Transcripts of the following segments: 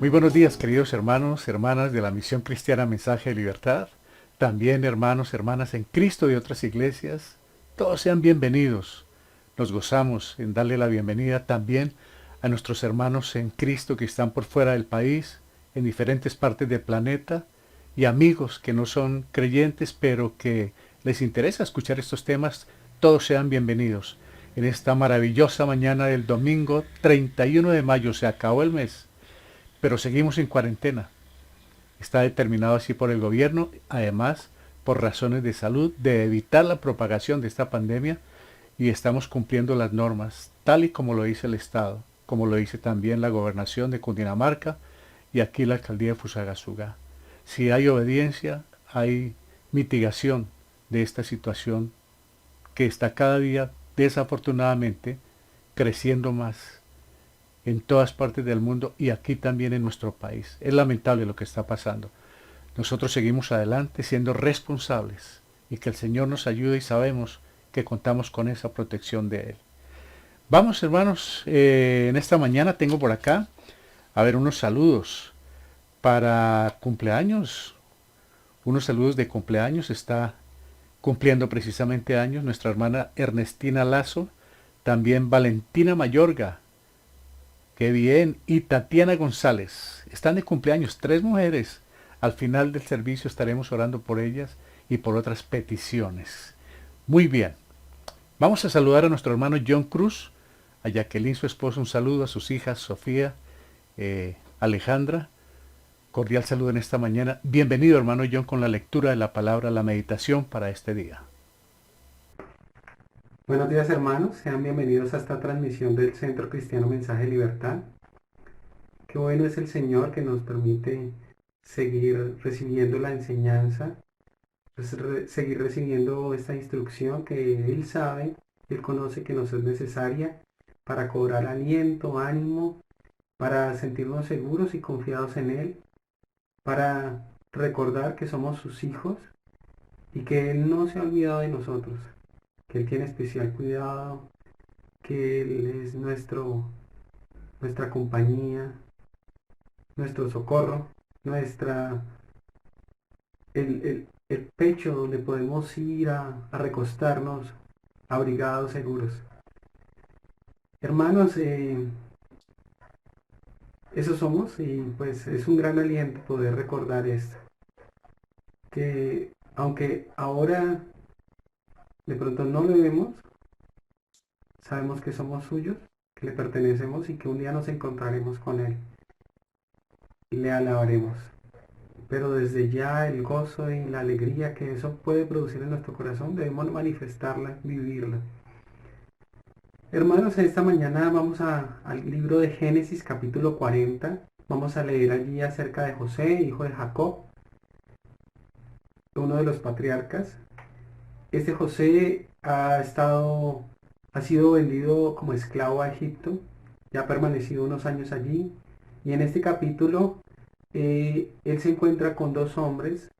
Muy buenos días, queridos hermanos, hermanas de la Misión Cristiana Mensaje de Libertad, también hermanos, hermanas en Cristo de otras iglesias, todos sean bienvenidos. Nos gozamos en darle la bienvenida también a nuestros hermanos en Cristo que están por fuera del país, en diferentes partes del planeta, y amigos que no son creyentes, pero que les interesa escuchar estos temas, todos sean bienvenidos. En esta maravillosa mañana del domingo 31 de mayo se acabó el mes, pero seguimos en cuarentena. Está determinado así por el gobierno, además por razones de salud, de evitar la propagación de esta pandemia, y estamos cumpliendo las normas, tal y como lo dice el Estado, como lo dice también la gobernación de Cundinamarca y aquí la alcaldía de Fusagasugá. Si hay obediencia, hay mitigación de esta situación que está cada día, desafortunadamente, creciendo más en todas partes del mundo y aquí también en nuestro país. Es lamentable lo que está pasando. Nosotros seguimos adelante siendo responsables y que el Señor nos ayude y sabemos que contamos con esa protección de Él. Vamos, hermanos, en esta mañana tengo por acá, a ver, unos saludos para cumpleaños, unos saludos de cumpleaños. Está cumpliendo precisamente años nuestra hermana Ernestina Lazo, también Valentina Mayorga, qué bien. Y Tatiana González. Están de cumpleaños, tres mujeres. Al final del servicio estaremos orando por ellas y por otras peticiones. Muy bien. Vamos a saludar a nuestro hermano John Cruz, a Jacqueline, su esposo, un saludo, a sus hijas Sofía, Alejandra. Cordial saludo en esta mañana. Bienvenido, hermano John, con la lectura de la palabra, la meditación para este día. Buenos días hermanos, sean bienvenidos a esta transmisión del Centro Cristiano Mensaje de Libertad. Qué bueno es el Señor que nos permite seguir recibiendo la enseñanza, seguir recibiendo esta instrucción que Él sabe, Él conoce que nos es necesaria para cobrar aliento, ánimo, para sentirnos seguros y confiados en Él, para recordar que somos sus hijos y que Él no se ha olvidado de nosotros, que Él tiene especial cuidado, que Él es nuestra compañía, nuestro socorro, el pecho donde podemos ir a recostarnos abrigados, seguros. Hermanos, eso somos y pues es un gran aliento poder recordar esto, que aunque ahora de pronto no lo vemos, sabemos que somos suyos, que le pertenecemos y que un día nos encontraremos con Él y le alabaremos. Pero desde ya el gozo y la alegría que eso puede producir en nuestro corazón debemos manifestarla, vivirla. Hermanos, esta mañana vamos al libro de Génesis capítulo 40. Vamos a leer allí acerca de José, hijo de Jacob, uno de los patriarcas. Este José ha sido vendido como esclavo a Egipto, ya ha permanecido unos años allí. Y en este capítulo él se encuentra con dos hombres,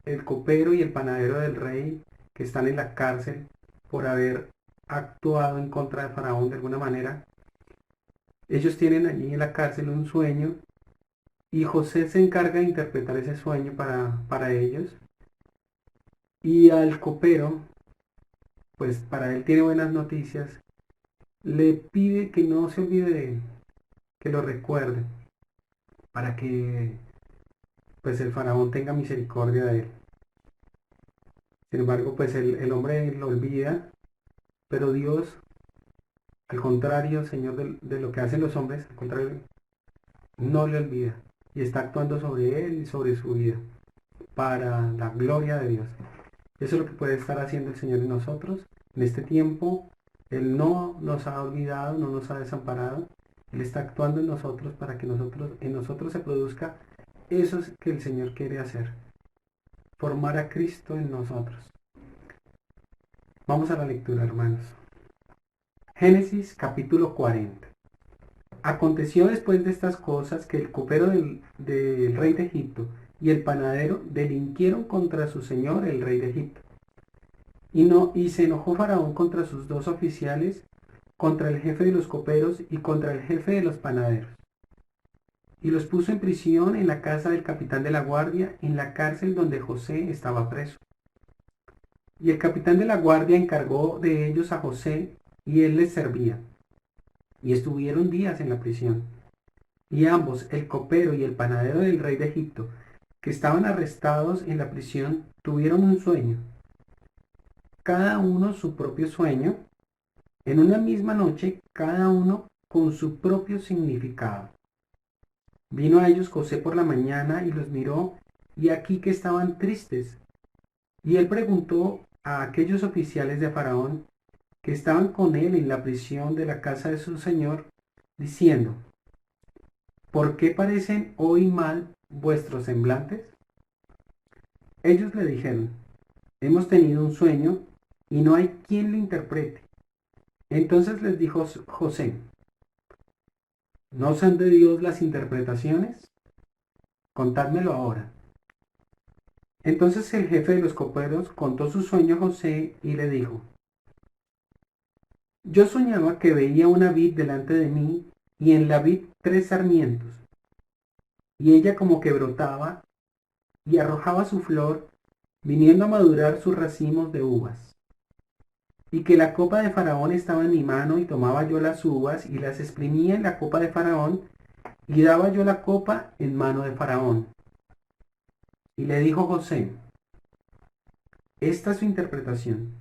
el copero y el panadero del rey, que están en la cárcel por haber actuado en contra de Faraón de alguna manera. Ellos tienen allí en la cárcel un sueño y José se encarga de interpretar ese sueño para ellos. Y al copero, pues para él tiene buenas noticias, le pide que no se olvide de él, que lo recuerde, para que pues el faraón tenga misericordia de él. Sin embargo, pues el hombre lo olvida, pero Dios, al contrario, Señor, de lo que hacen los hombres, al contrario, no le olvida y está actuando sobre él y sobre su vida para la gloria de Dios. Eso es lo que puede estar haciendo el Señor en nosotros. En este tiempo, Él no nos ha olvidado, no nos ha desamparado. Él está actuando en nosotros para que en nosotros se produzca eso que el Señor quiere hacer. Formar a Cristo en nosotros. Vamos a la lectura, hermanos. Génesis capítulo 40. Aconteció después de estas cosas que el copero del rey de Egipto y el panadero delinquieron contra su señor el rey de Egipto. Y se enojó Faraón contra sus dos oficiales, contra el jefe de los coperos y contra el jefe de los panaderos. y los puso en prisión en la casa del capitán de la guardia, en la cárcel donde José estaba preso. Y el capitán de la guardia encargó de ellos a José, y él les servía. Y estuvieron días en la prisión. Y ambos, el copero y el panadero del rey de Egipto, que estaban arrestados en la prisión, tuvieron un sueño, cada uno su propio sueño, en una misma noche, cada uno con su propio significado. Vino a ellos José por la mañana y los miró, y aquí que estaban tristes. Y él preguntó a aquellos oficiales de Faraón que estaban con él en la prisión de la casa de su señor, diciendo, ¿por qué parecen hoy mal vuestros semblantes? Ellos le dijeron, hemos tenido un sueño y no hay quien lo interprete. Entonces les dijo José, ¿no son de Dios las interpretaciones? Contádmelo ahora. Entonces el jefe de los coperos contó su sueño a José y le dijo, yo soñaba que veía una vid delante de mí y en la vid 3 sarmientos, y ella como que brotaba y arrojaba su flor, viniendo a madurar sus racimos de uvas. Y que la copa de Faraón estaba en mi mano y tomaba yo las uvas y las exprimía en la copa de Faraón y daba yo la copa en mano de Faraón. Y le dijo José, esta es su interpretación.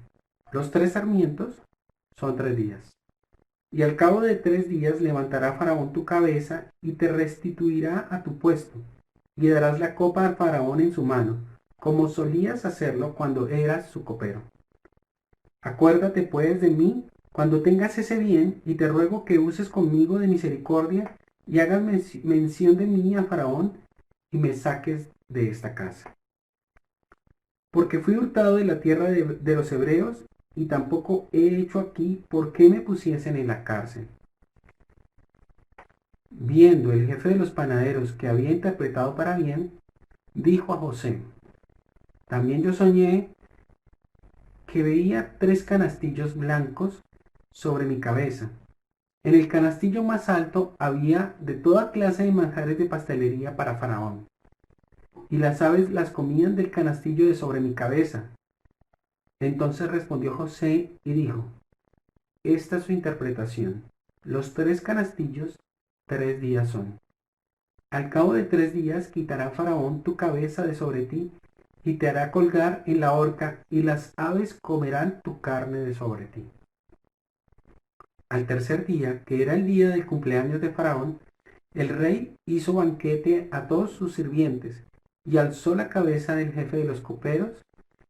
Los 3 sarmientos son 3 días. Y al cabo de 3 días levantará Faraón tu cabeza y te restituirá a tu puesto, y darás la copa al Faraón en su mano, como solías hacerlo cuando eras su copero. Acuérdate pues de mí cuando tengas ese bien, y te ruego que uses conmigo de misericordia, y hagas mención de mí a Faraón, y me saques de esta casa. Porque fui hurtado de la tierra de los hebreos, y tampoco he hecho aquí por qué me pusiesen en la cárcel. Viendo el jefe de los panaderos que había interpretado para bien, dijo a José, también yo soñé que veía 3 canastillos blancos sobre mi cabeza. En el canastillo más alto había de toda clase de manjares de pastelería para Faraón, y las aves las comían del canastillo de sobre mi cabeza. Entonces respondió José y dijo, esta es su interpretación. Los 3 canastillos 3 días son. Al cabo de 3 días quitará Faraón tu cabeza de sobre ti y te hará colgar en la horca, y las aves comerán tu carne de sobre ti. Al tercer día, que era el día del cumpleaños de Faraón, el rey hizo banquete a todos sus sirvientes, y alzó la cabeza del jefe de los coperos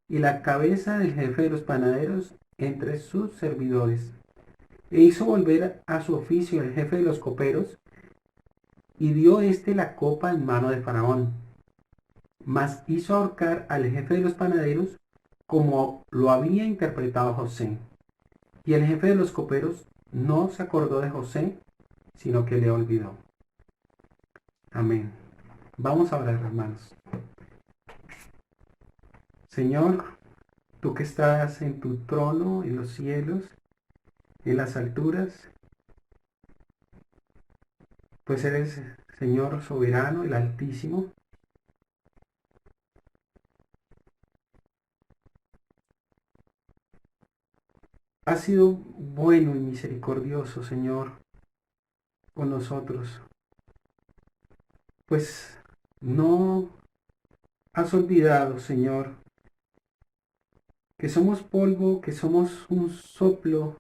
y la cabeza del jefe de los panaderos entre sus servidores, e hizo volver a su oficio el jefe de los coperos, y dio éste la copa en mano de Faraón. Mas hizo ahorcar al jefe de los panaderos como lo había interpretado José. Y el jefe de los coperos no se acordó de José, sino que le olvidó. Amén. Vamos a orar, hermanos. Señor, tú que estás en tu trono en los cielos, en las alturas, pues eres Señor soberano, el Altísimo. Has sido bueno y misericordioso, Señor, con nosotros, pues no has olvidado, Señor, que somos polvo, que somos un soplo,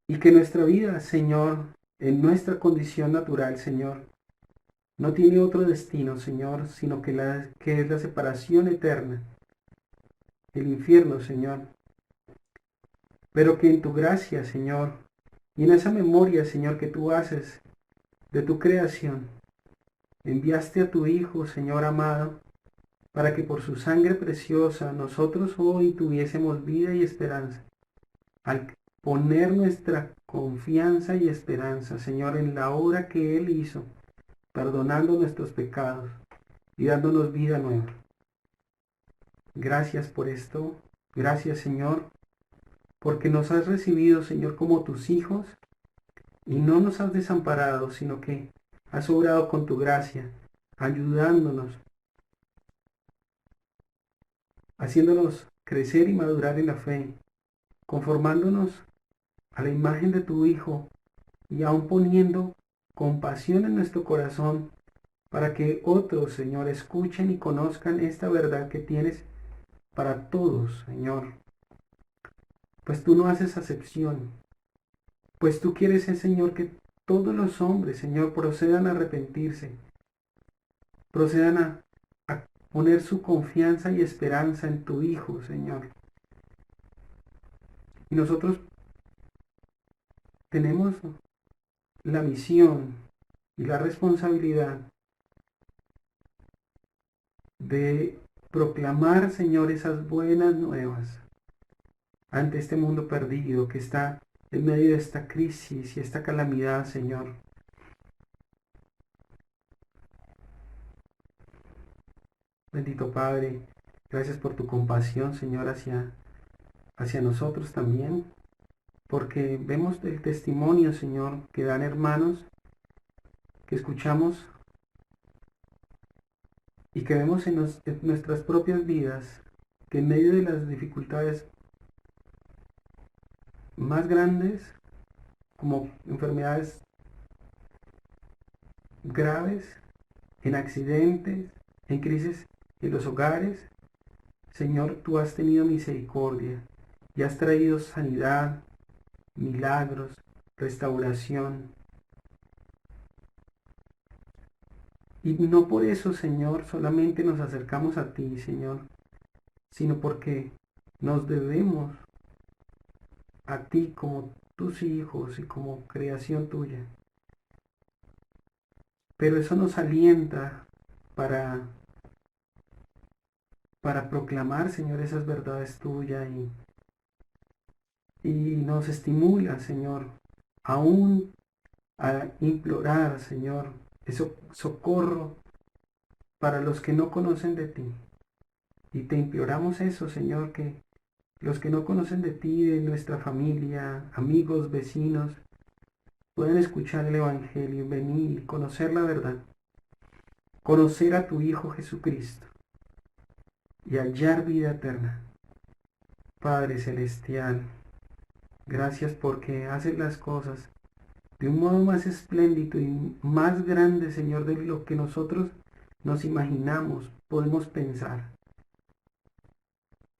y que nuestra vida, Señor, en nuestra condición natural, Señor, no tiene otro destino, Señor, sino que es la separación eterna, el infierno, Señor. Pero que en tu gracia, Señor, y en esa memoria, Señor, que tú haces de tu creación, enviaste a tu Hijo, Señor amado, para que por su sangre preciosa nosotros hoy tuviésemos vida y esperanza. Al poner nuestra confianza y esperanza, Señor, en la obra que Él hizo, perdonando nuestros pecados y dándonos vida nueva. Gracias por esto. Gracias, Señor, porque nos has recibido, Señor, como tus hijos, y no nos has desamparado, sino que has obrado con tu gracia, ayudándonos, haciéndonos crecer y madurar en la fe, conformándonos a la imagen de tu Hijo y aún poniendo compasión en nuestro corazón para que otros, Señor, escuchen y conozcan esta verdad que tienes para todos, Señor. Pues tú no haces acepción, pues tú quieres, Señor, que todos los hombres, Señor, procedan a arrepentirse, procedan a poner su confianza y esperanza en tu Hijo, Señor. Y nosotros tenemos la misión y la responsabilidad de proclamar, Señor, esas buenas nuevas ante este mundo perdido que está en medio de esta crisis y esta calamidad, Señor. Bendito Padre, gracias por tu compasión, Señor, hacia nosotros también, porque vemos el testimonio, Señor, que dan hermanos, que escuchamos y que vemos en nuestras propias vidas, que en medio de las dificultades más grandes, como enfermedades graves, en accidentes, en crisis en los hogares, Señor, tú has tenido misericordia y has traído sanidad, milagros, restauración. Y no por eso, Señor, solamente nos acercamos a ti, Señor, sino porque nos debemos a ti como tus hijos y como creación tuya. Pero eso nos alienta para, para proclamar, Señor, esas verdades tuyas y nos estimula, Señor, aún a implorar, Señor, ese socorro para los que no conocen de ti. Y te imploramos eso, Señor, que los que no conocen de ti, de nuestra familia, amigos, vecinos, puedan escuchar el Evangelio, venir y conocer la verdad, conocer a tu Hijo Jesucristo y hallar vida eterna. Padre Celestial, gracias porque haces las cosas de un modo más espléndido y más grande, Señor, de lo que nosotros nos imaginamos, podemos pensar.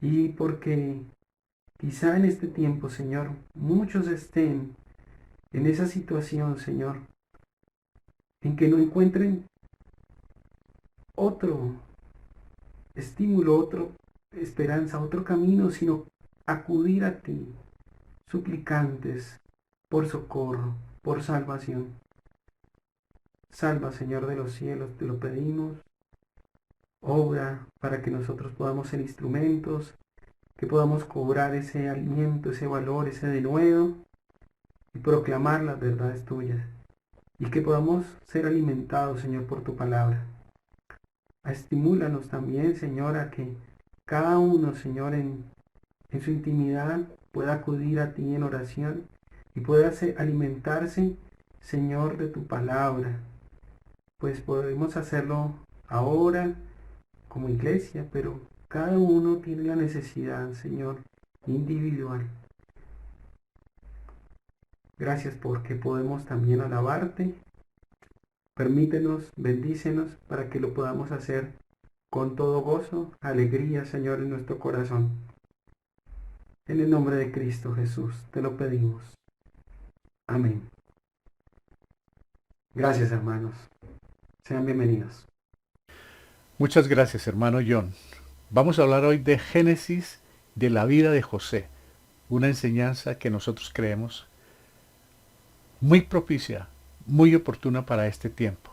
Y porque quizá en este tiempo, Señor, muchos estén en esa situación, Señor, en que no encuentren otro estímulo, otra esperanza, otro camino, sino acudir a ti, suplicantes por socorro, por salvación. Salva, Señor de los cielos, te lo pedimos. Obra para que nosotros podamos ser instrumentos, que podamos cobrar ese aliento, ese valor, ese denuedo y proclamar las verdades tuyas. Y que podamos ser alimentados, Señor, por tu palabra. Estimúlanos también, Señor, a que cada uno, Señor, en su intimidad pueda acudir a ti en oración y pueda alimentarse, Señor, de tu palabra. Pues podemos hacerlo ahora como iglesia, pero cada uno tiene la necesidad, Señor, individual. Gracias porque podemos también alabarte. Permítenos, bendícenos para que lo podamos hacer con todo gozo, alegría, Señor, en nuestro corazón. En el nombre de Cristo Jesús te lo pedimos. Amén. Gracias, hermanos. Sean bienvenidos. Muchas gracias, hermano John. Vamos a hablar hoy de Génesis de la vida de José, una enseñanza que nosotros creemos muy propicia, muy oportuna para este tiempo.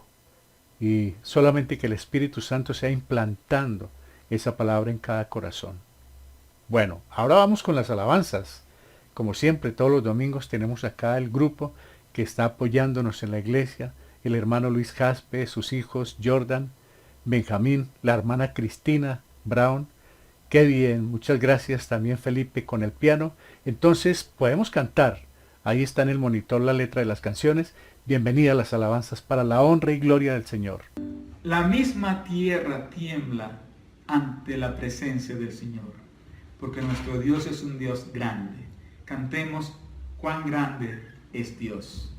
Y solamente que el Espíritu Santo sea implantando esa palabra en cada corazón. Bueno, ahora vamos con las alabanzas. Como siempre, todos los domingos tenemos acá el grupo que está apoyándonos en la iglesia, el hermano Luis Jaspe, sus hijos Jordan, Benjamín, la hermana Cristina Brown. Qué bien, muchas gracias también Felipe con el piano. Entonces podemos cantar Ahí está en el monitor la letra de las canciones. Bienvenida a las alabanzas para la honra y gloria del Señor. La misma tierra tiembla ante la presencia del Señor, porque nuestro Dios es un Dios grande. Cantemos cuán grande es Dios.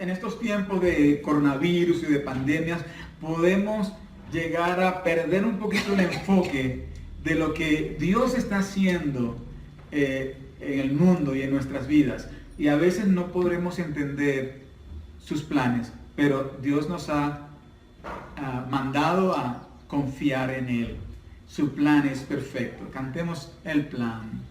En estos tiempos de coronavirus y de pandemias podemos llegar a perder un poquito el enfoque de lo que Dios está haciendo en el mundo y en nuestras vidas. Y a veces no podremos entender sus planes, pero Dios nos ha mandado a confiar en Él. Su plan es perfecto. Cantemos el plan.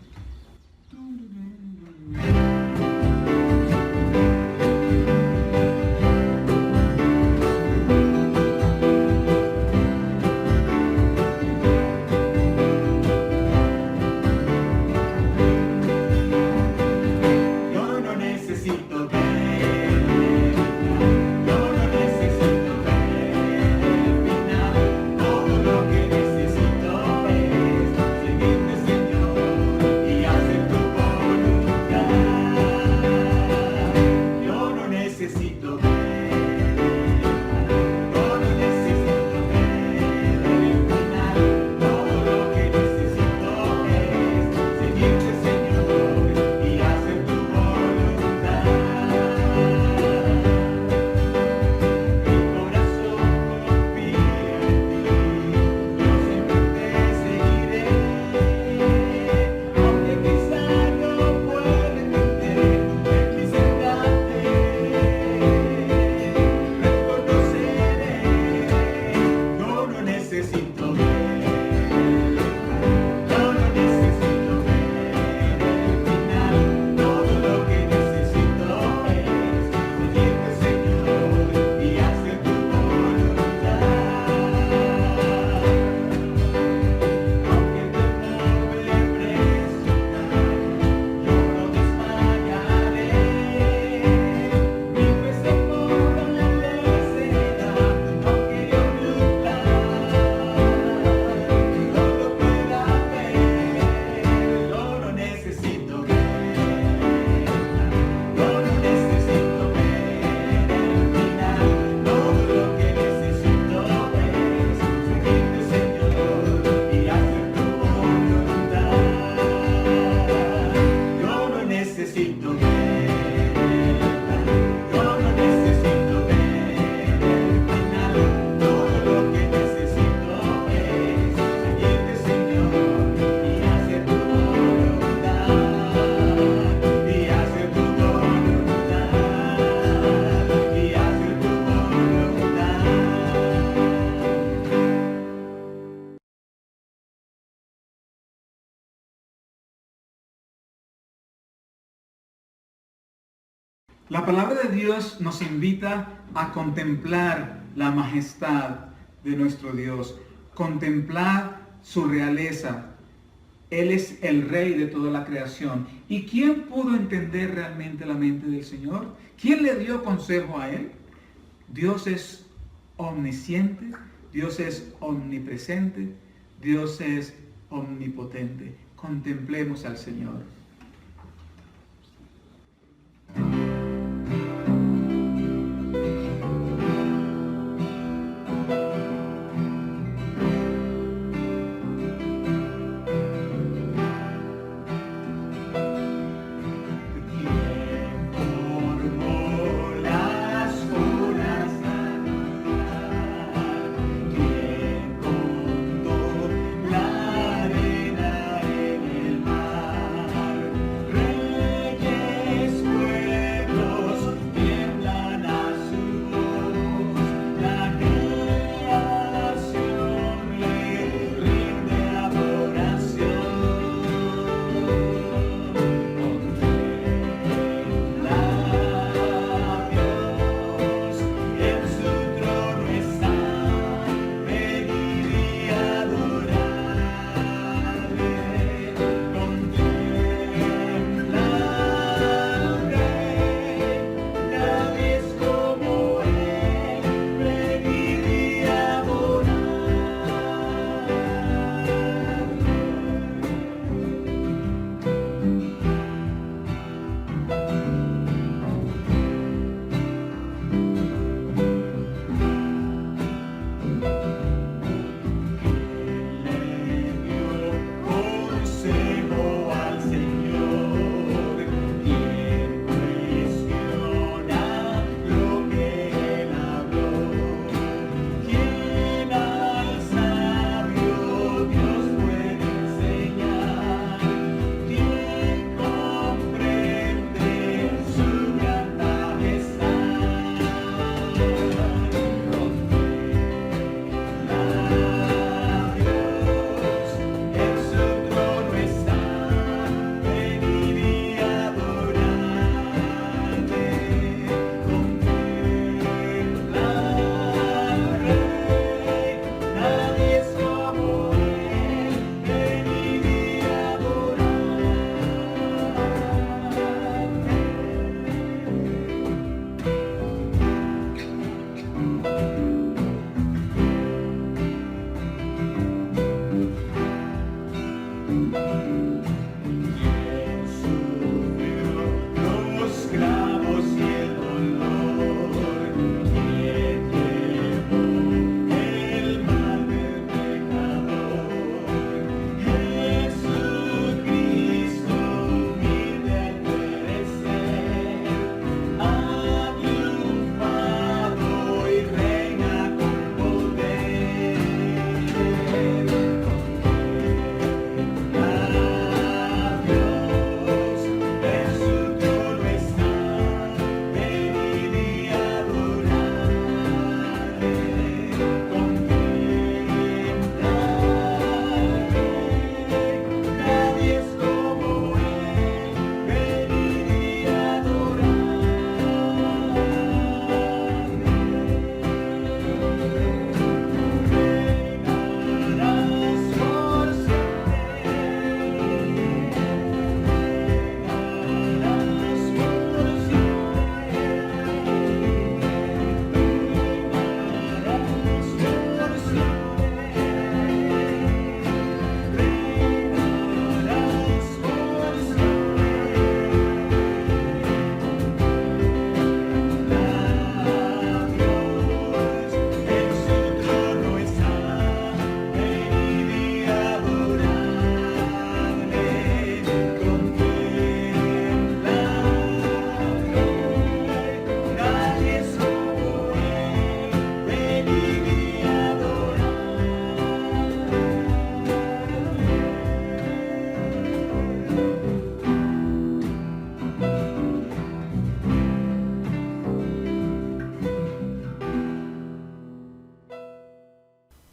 La palabra de Dios nos invita a contemplar la majestad de nuestro Dios, contemplar su realeza. Él es el rey de toda la creación. ¿Y quién pudo entender realmente la mente del Señor? ¿Quién le dio consejo a él? Dios es omnisciente, Dios es omnipresente, Dios es omnipotente. Contemplemos al Señor.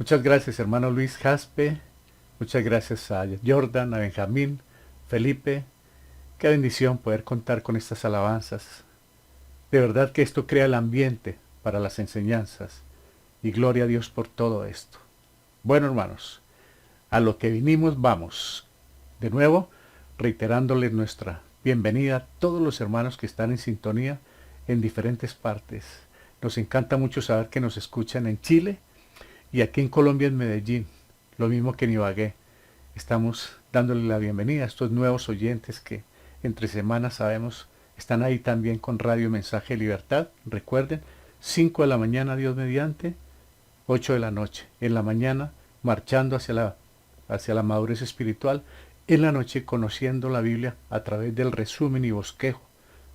Muchas gracias, hermano Luis Jaspe. Muchas gracias a Jordan, a Benjamín, Felipe. Qué bendición poder contar con estas alabanzas. De verdad que esto crea el ambiente para las enseñanzas. Y gloria a Dios por todo esto. Bueno, hermanos, a lo que vinimos vamos. De nuevo, reiterándoles nuestra bienvenida a todos los hermanos que están en sintonía en diferentes partes. Nos encanta mucho saber que nos escuchan en Chile y aquí en Colombia, en Medellín, lo mismo que en Ibagué. Estamos dándole la bienvenida a estos nuevos oyentes que entre semanas sabemos están ahí también con Radio Mensaje de Libertad. Recuerden, 5 de la mañana, Dios mediante, 8 de la noche. En la mañana, marchando hacia la madurez espiritual. En la noche, conociendo la Biblia a través del resumen y bosquejo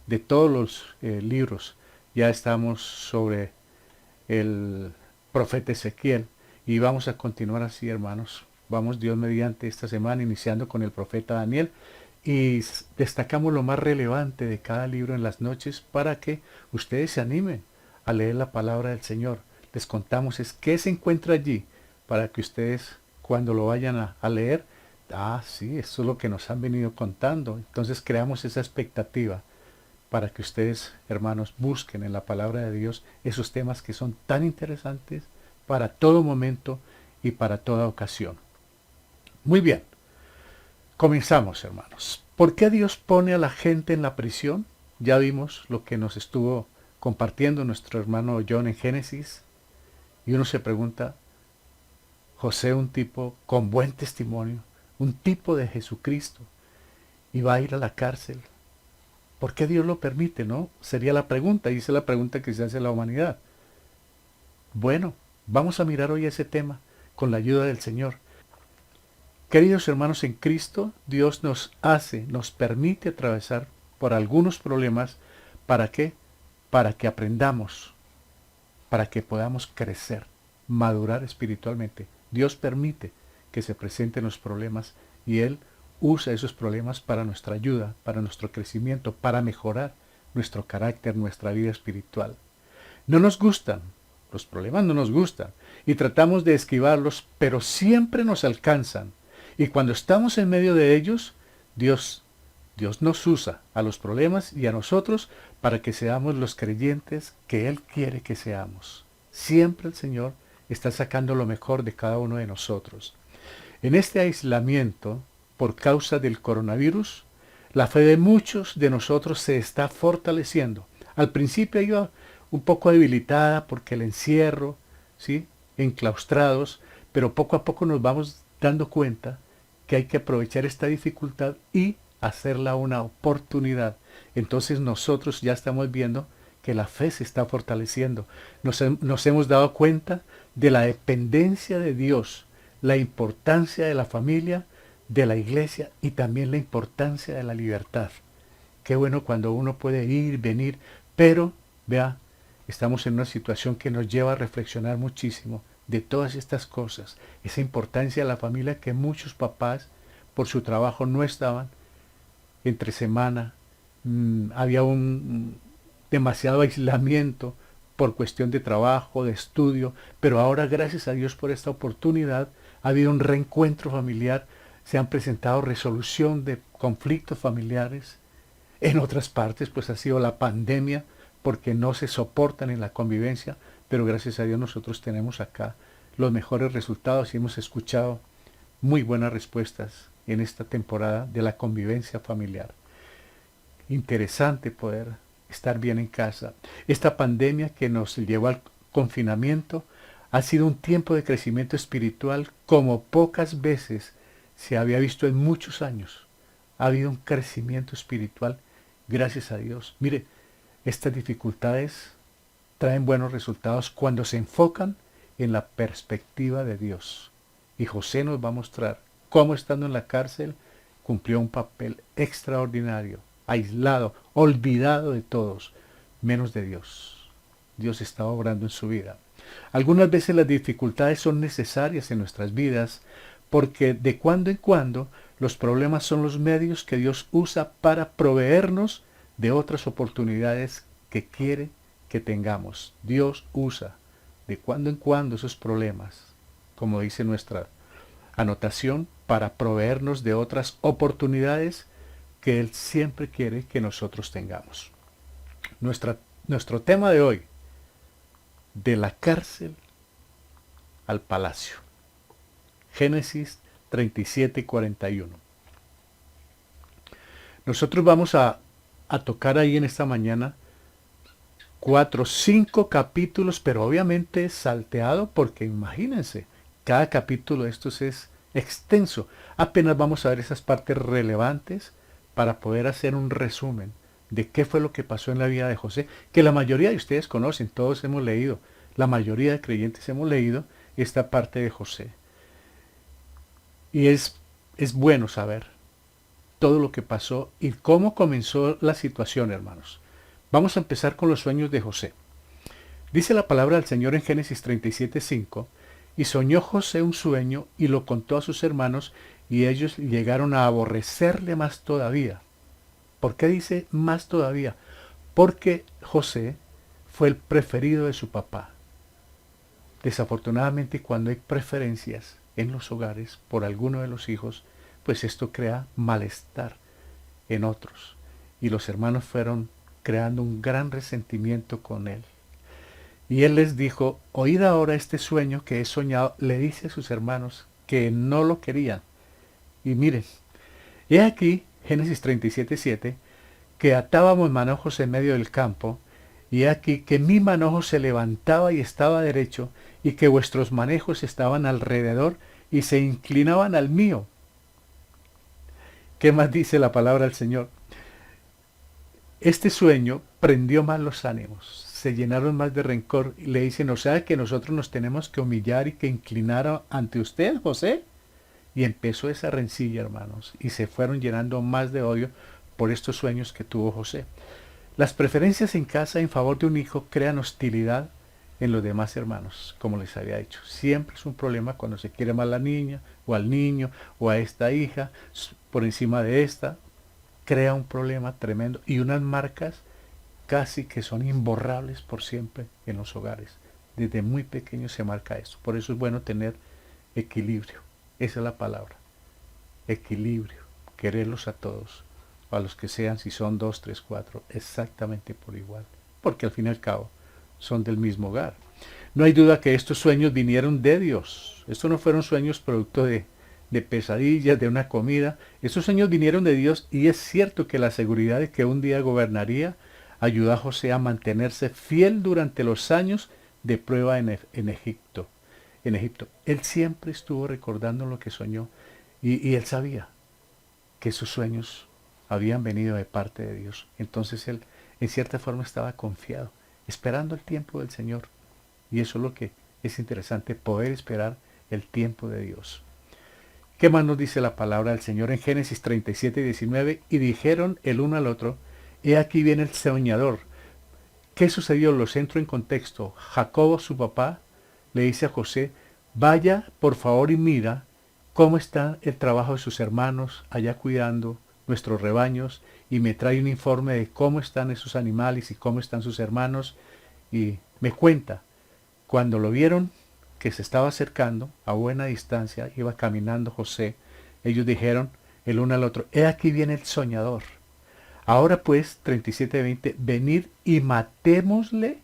de todos los libros. Ya estamos sobre el profeta Ezequiel y vamos a continuar así, hermanos. Vamos, Dios mediante, esta semana iniciando con el profeta Daniel y destacamos lo más relevante de cada libro en las noches para que ustedes se animen a leer la palabra del Señor. Les contamos qué se encuentra allí para que ustedes cuando lo vayan a leer, sí, esto es lo que nos han venido contando. Entonces creamos esa expectativa para que ustedes, hermanos, busquen en la palabra de Dios esos temas que son tan interesantes para todo momento y para toda ocasión. Muy bien, comenzamos, hermanos. ¿Por qué Dios pone a la gente en la prisión? Ya vimos lo que nos estuvo compartiendo nuestro hermano John en Génesis. Y uno se pregunta, José, un tipo con buen testimonio, un tipo de Jesucristo, y va a ir a la cárcel. ¿Por qué Dios lo permite, no? Sería la pregunta, y esa es la pregunta que se hace a la humanidad. Bueno, vamos a mirar hoy ese tema con la ayuda del Señor. Queridos hermanos en Cristo, Dios nos permite atravesar por algunos problemas. ¿Para qué? Para que aprendamos, para que podamos crecer, madurar espiritualmente. Dios permite que se presenten los problemas y Él usa esos problemas para nuestra ayuda, para nuestro crecimiento, para mejorar nuestro carácter, nuestra vida espiritual. No nos gustan, los problemas no nos gustan y tratamos de esquivarlos, pero siempre nos alcanzan. Y cuando estamos en medio de ellos, Dios nos usa a los problemas y a nosotros para que seamos los creyentes que Él quiere que seamos. Siempre el Señor está sacando lo mejor de cada uno de nosotros. En este aislamiento, por causa del coronavirus, la fe de muchos de nosotros se está fortaleciendo. Al principio iba un poco debilitada porque el encierro, ¿sí?, enclaustrados, pero poco a poco nos vamos dando cuenta que hay que aprovechar esta dificultad y hacerla una oportunidad. Entonces nosotros ya estamos viendo que la fe se está fortaleciendo. Nos hemos dado cuenta de la dependencia de Dios, la importancia de la familia, de la iglesia y también la importancia de la libertad. Qué bueno cuando uno puede ir, venir, pero, vea, estamos en una situación que nos lleva a reflexionar muchísimo de todas estas cosas. Esa importancia de la familia que muchos papás por su trabajo no estaban entre semana. Había un demasiado aislamiento por cuestión de trabajo, de estudio, pero ahora gracias a Dios por esta oportunidad ha habido un reencuentro familiar, se han presentado resolución de conflictos familiares. En otras partes pues ha sido la pandemia porque no se soportan en la convivencia, pero gracias a Dios nosotros tenemos acá los mejores resultados y hemos escuchado muy buenas respuestas en esta temporada de la convivencia familiar. Interesante poder estar bien en casa. Esta pandemia que nos llevó al confinamiento ha sido un tiempo de crecimiento espiritual como pocas veces se había visto en muchos años. Ha habido un crecimiento espiritual, gracias a Dios. Mire, estas dificultades traen buenos resultados cuando se enfocan en la perspectiva de Dios. Y José nos va a mostrar cómo estando en la cárcel cumplió un papel extraordinario, aislado, olvidado de todos, menos de Dios. Dios está obrando en su vida. Algunas veces las dificultades son necesarias en nuestras vidas porque de cuando en cuando los problemas son los medios que Dios usa para proveernos de otras oportunidades que quiere que tengamos. Dios usa de cuando en cuando esos problemas, como dice nuestra anotación, para proveernos de otras oportunidades que Él siempre quiere que nosotros tengamos. Nuestra Nuestro tema de hoy, de la cárcel al palacio. Génesis 37:41. Nosotros vamos a tocar ahí en esta mañana 4, 5 capítulos, pero obviamente salteado porque imagínense, cada capítulo de estos es extenso. Apenas vamos a ver esas partes relevantes para poder hacer un resumen de qué fue lo que pasó en la vida de José, que la mayoría de ustedes conocen, todos hemos leído, la mayoría de creyentes hemos leído esta parte de José. Y es bueno saber todo lo que pasó y cómo comenzó la situación, hermanos. Vamos a empezar con los sueños de José. Dice la palabra del Señor en Génesis 37:5, y soñó José un sueño y lo contó a sus hermanos, y ellos llegaron a aborrecerle más todavía. ¿Por qué dice más todavía? Porque José fue el preferido de su papá. Desafortunadamente, cuando hay preferencias en los hogares por alguno de los hijos, pues esto crea malestar en otros. Y los hermanos fueron creando un gran resentimiento con él. Y él les dijo, oíd ahora este sueño que he soñado. Le dice a sus hermanos que no lo querían. Y miren, he aquí, Génesis 37:7, que atábamos manojos en medio del campo, y he aquí que mi manojo se levantaba y estaba derecho, y que vuestros manejos estaban alrededor y se inclinaban al mío. ¿Qué más dice la palabra del Señor? Este sueño prendió más los ánimos, se llenaron más de rencor y le dicen, o sea que nosotros nos tenemos que humillar y que inclinar ante usted, José. Y empezó esa rencilla, hermanos, y se fueron llenando más de odio por estos sueños que tuvo José. Las preferencias en casa en favor de un hijo crean hostilidad en los demás hermanos, como les había dicho. Siempre es un problema cuando se quiere más a la niña, o al niño, o a esta hija, por encima de esta. Crea un problema tremendo y unas marcas casi que son imborrables por siempre en los hogares. Desde muy pequeño se marca eso. Por eso es bueno tener equilibrio. Esa es la palabra. Equilibrio. Quererlos a todos. A los que sean, si son 2, 3, 4, exactamente por igual. Porque al fin y al cabo son del mismo hogar. No hay duda que estos sueños vinieron de Dios. Estos no fueron sueños producto de pesadillas, de una comida. Estos sueños vinieron de Dios y es cierto que la seguridad de que un día gobernaría ayudó a José a mantenerse fiel durante los años de prueba en Egipto. En Egipto. Él siempre estuvo recordando lo que soñó y él sabía que sus sueños habían venido de parte de Dios. Entonces él en cierta forma estaba confiado, esperando el tiempo del Señor. Y eso es lo que es interesante, poder esperar el tiempo de Dios. ¿Qué más nos dice la palabra del Señor en Génesis 37:19? Y dijeron el uno al otro, he aquí viene el soñador. ¿Qué sucedió? Los entro en contexto. Jacobo, su papá, le dice a José, vaya por favor y mira cómo está el trabajo de sus hermanos allá cuidando nuestros rebaños, y me trae un informe de cómo están esos animales y cómo están sus hermanos, y me cuenta. Cuando lo vieron que se estaba acercando a buena distancia, iba caminando José, ellos dijeron el uno al otro, he aquí viene el soñador. Ahora pues, 37:20, venid y matémosle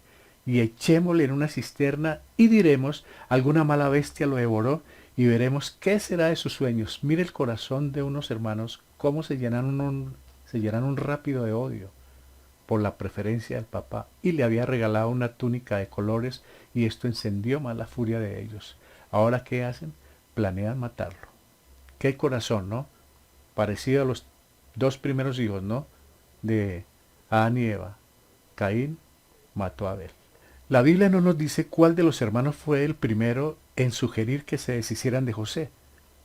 y echémosle en una cisterna y diremos, alguna mala bestia lo devoró, y veremos qué será de sus sueños. Mire el corazón de unos hermanos, cómo se llenaron rápido de odio por la preferencia del papá, y le había regalado una túnica de colores, y esto encendió más la furia de ellos. Ahora, ¿qué hacen? Planean matarlo. Qué corazón, ¿no? Parecido a los dos primeros hijos, ¿no? De Adán y Eva. Caín mató a Abel. La Biblia no nos dice cuál de los hermanos fue el primero en sugerir que se deshicieran de José.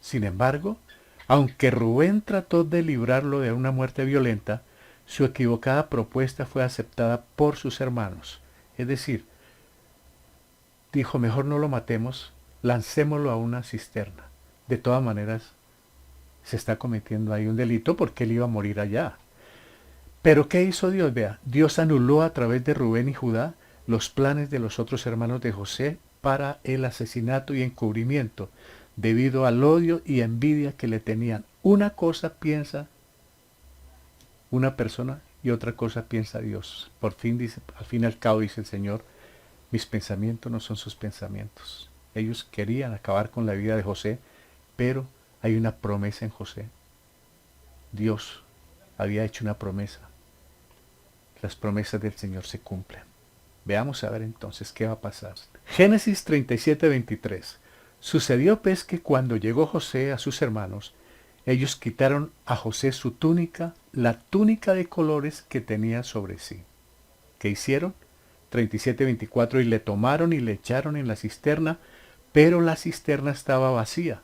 Sin embargo, aunque Rubén trató de librarlo de una muerte violenta, su equivocada propuesta fue aceptada por sus hermanos. Es decir, dijo, mejor no lo matemos, lancémoslo a una cisterna. De todas maneras, se está cometiendo ahí un delito porque él iba a morir allá. Pero ¿qué hizo Dios? Vea, Dios anuló a través de Rubén y Judá los planes de los otros hermanos de José para el asesinato y encubrimiento, debido al odio y envidia que le tenían. Una cosa piensa una persona y otra cosa piensa Dios. Por fin dice, al fin y al cabo dice el Señor, mis pensamientos no son sus pensamientos. Ellos querían acabar con la vida de José, pero hay una promesa en José. Dios había hecho una promesa. Las promesas del Señor se cumplen. Veamos a ver entonces qué va a pasar. Génesis 37:23. Sucedió pues que cuando llegó José a sus hermanos, ellos quitaron a José su túnica, la túnica de colores que tenía sobre sí. ¿Qué hicieron? 37:24. Y le tomaron y le echaron en la cisterna, pero la cisterna estaba vacía.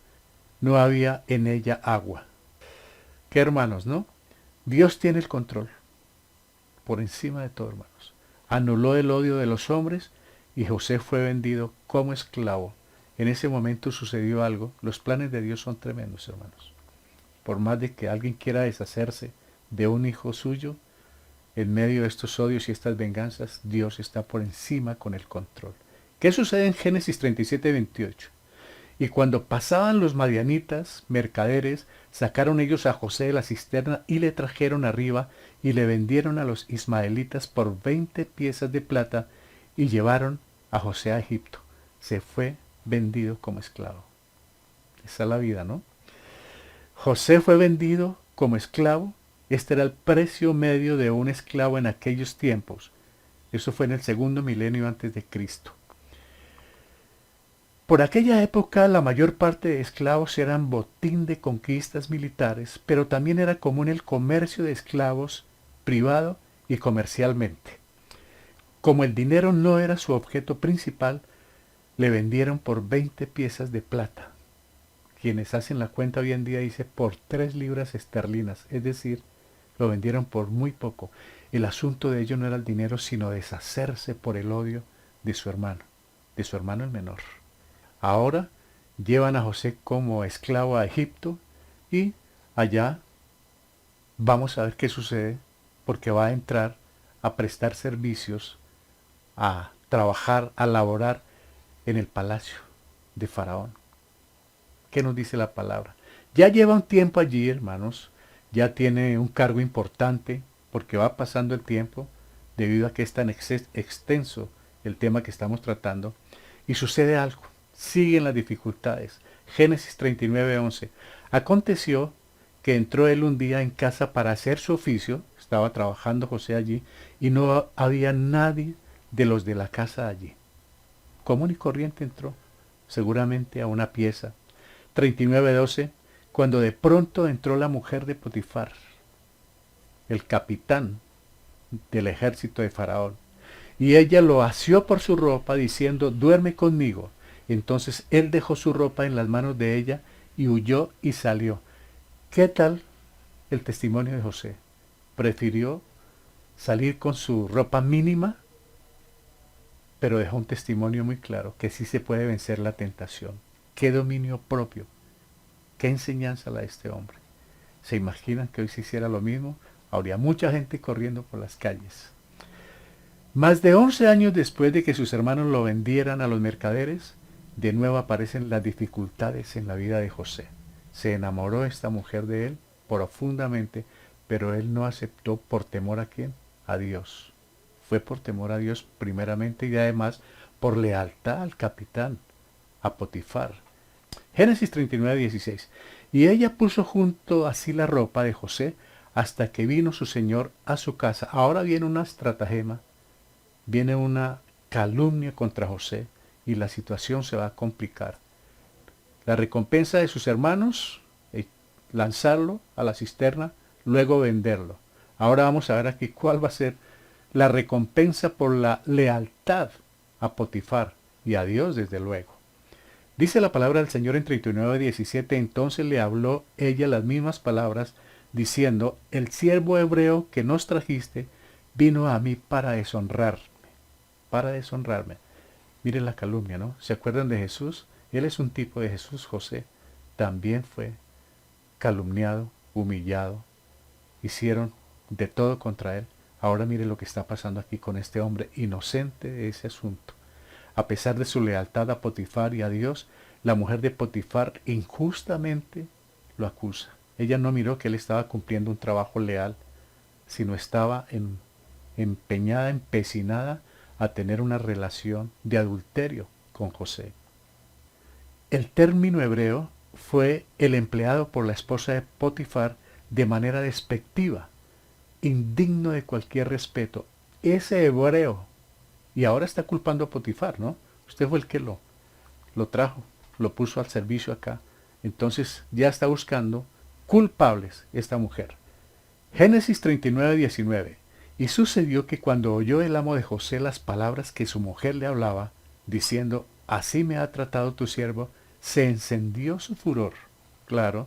No había en ella agua. ¿Qué hermanos, no? Dios tiene el control. Por encima de todo, hermanos. Anuló el odio de los hombres y José fue vendido como esclavo. En ese momento sucedió algo. Los planes de Dios son tremendos, hermanos. Por más de que alguien quiera deshacerse de un hijo suyo, en medio de estos odios y estas venganzas, Dios está por encima con el control. ¿Qué sucede en Génesis 37:28? Y cuando pasaban los madianitas, mercaderes, sacaron ellos a José de la cisterna y le trajeron arriba y le vendieron a los ismaelitas por 20 piezas de plata y llevaron a José a Egipto. Se fue vendido como esclavo. Esa es la vida, ¿no? José fue vendido como esclavo. Este era el precio medio de un esclavo en aquellos tiempos. Eso fue en el segundo milenio antes de Cristo. Por aquella época la mayor parte de esclavos eran botín de conquistas militares, pero también era común el comercio de esclavos privado y comercialmente. Como el dinero no era su objeto principal, le vendieron por 20 piezas de plata. Quienes hacen la cuenta hoy en día dice por 3 libras esterlinas, es decir, lo vendieron por muy poco. El asunto de ello no era el dinero, sino deshacerse por el odio de su hermano el menor. Ahora llevan a José como esclavo a Egipto y allá vamos a ver qué sucede porque va a entrar a prestar servicios, a trabajar, a laborar en el palacio de Faraón. ¿Qué nos dice la palabra? Ya lleva un tiempo allí, hermanos, ya tiene un cargo importante porque va pasando el tiempo debido a que es tan extenso el tema que estamos tratando y sucede algo. Siguen las dificultades. Génesis 39:11. Aconteció que entró él un día en casa para hacer su oficio, estaba trabajando José allí, y no había nadie de los de la casa allí. Común y corriente entró, seguramente a una pieza. 39:12. Cuando de pronto entró la mujer de Potifar, el capitán del ejército de Faraón, y ella lo asió por su ropa, diciendo, duerme conmigo. Entonces él dejó su ropa en las manos de ella y huyó y salió. ¿Qué tal el testimonio de José? Prefirió salir con su ropa mínima, pero dejó un testimonio muy claro, que sí se puede vencer la tentación. ¿Qué dominio propio? ¿Qué enseñanza la de este hombre? ¿Se imaginan que hoy se hiciera lo mismo? Habría mucha gente corriendo por las calles. Más de 11 años después de que sus hermanos lo vendieran a los mercaderes, de nuevo aparecen las dificultades en la vida de José. Se enamoró esta mujer de él profundamente, pero él no aceptó por temor ¿a quién? A Dios. Fue por temor a Dios primeramente y además por lealtad al capitán, a Potifar. Génesis 39:16. Y ella puso junto así la ropa de José hasta que vino su señor a su casa. Ahora viene una estratagema, viene una calumnia contra José y la situación se va a complicar. La recompensa de sus hermanos, lanzarlo a la cisterna, luego venderlo. Ahora vamos a ver aquí cuál va a ser la recompensa por la lealtad a Potifar y a Dios desde luego. Dice la palabra del Señor en 39:17, entonces le habló ella las mismas palabras, diciendo, el siervo hebreo que nos trajiste vino a mí para deshonrarme. Para deshonrarme. Miren la calumnia, ¿no? ¿Se acuerdan de Jesús? Él es un tipo de Jesús, José. También fue calumniado, humillado. Hicieron de todo contra él. Ahora mire lo que está pasando aquí con este hombre inocente de ese asunto. A pesar de su lealtad a Potifar y a Dios, la mujer de Potifar injustamente lo acusa. Ella no miró que él estaba cumpliendo un trabajo leal, sino estaba empeñada, empecinada a tener una relación de adulterio con José. El término hebreo fue el empleado por la esposa de Potifar de manera despectiva, indigno de cualquier respeto. Ese hebreo, y ahora está culpando a Potifar, ¿no? Usted fue el que lo trajo, lo puso al servicio acá. Entonces ya está buscando culpables esta mujer. Génesis 39, 19. Y sucedió que cuando oyó el amo de José las palabras que su mujer le hablaba, diciendo, así me ha tratado tu siervo, se encendió su furor. Claro,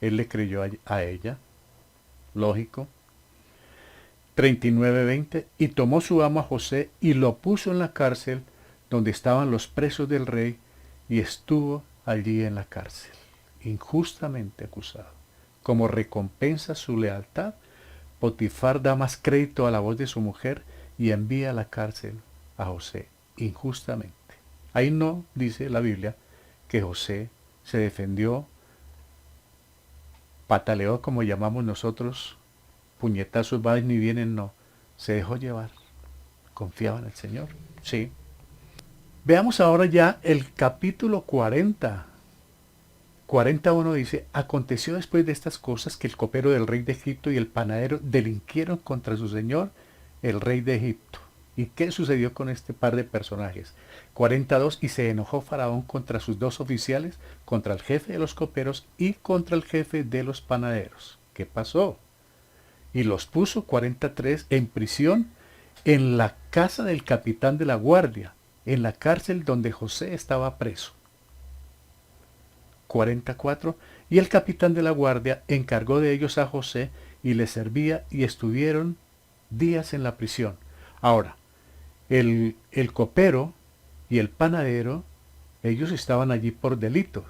él le creyó a ella. Lógico. 39, 20. Y tomó su amo a José y lo puso en la cárcel donde estaban los presos del rey, y estuvo allí en la cárcel, injustamente acusado. Como recompensa su lealtad, Potifar da más crédito a la voz de su mujer y envía a la cárcel a José, injustamente. Ahí no dice la Biblia que José se defendió, pataleó como llamamos nosotros, puñetazos van y vienen, no. Se dejó llevar, confiaba en el Señor. Sí. Veamos ahora ya el capítulo 40. 41 dice, aconteció después de estas cosas que el copero del rey de Egipto y el panadero delinquieron contra su señor, el rey de Egipto. ¿Y qué sucedió con este par de personajes? 42, y se enojó Faraón contra sus dos oficiales, contra el jefe de los coperos y contra el jefe de los panaderos. ¿Qué pasó? Y los puso, 43, en prisión en la casa del capitán de la guardia, en la cárcel donde José estaba preso. 44, y el capitán de la guardia encargó de ellos a José y le servía, y estuvieron días en la prisión. Ahora, el copero y el panadero, ellos estaban allí por delitos.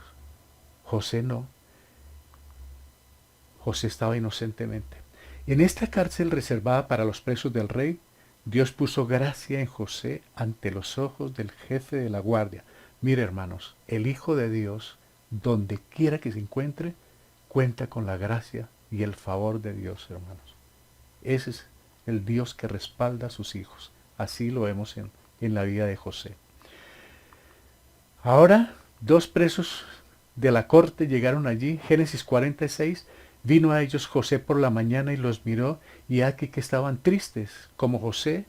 José no. José estaba inocentemente. En esta cárcel reservada para los presos del rey, Dios puso gracia en José ante los ojos del jefe de la guardia. Mire, hermanos, el Hijo de Dios, donde quiera que se encuentre, cuenta con la gracia y el favor de Dios, hermanos. Ese es el Dios que respalda a sus hijos. Así lo vemos en la vida de José. Ahora, dos presos de la corte llegaron allí. Génesis 46. Vino a ellos José por la mañana y los miró, y aquí que estaban tristes. Como José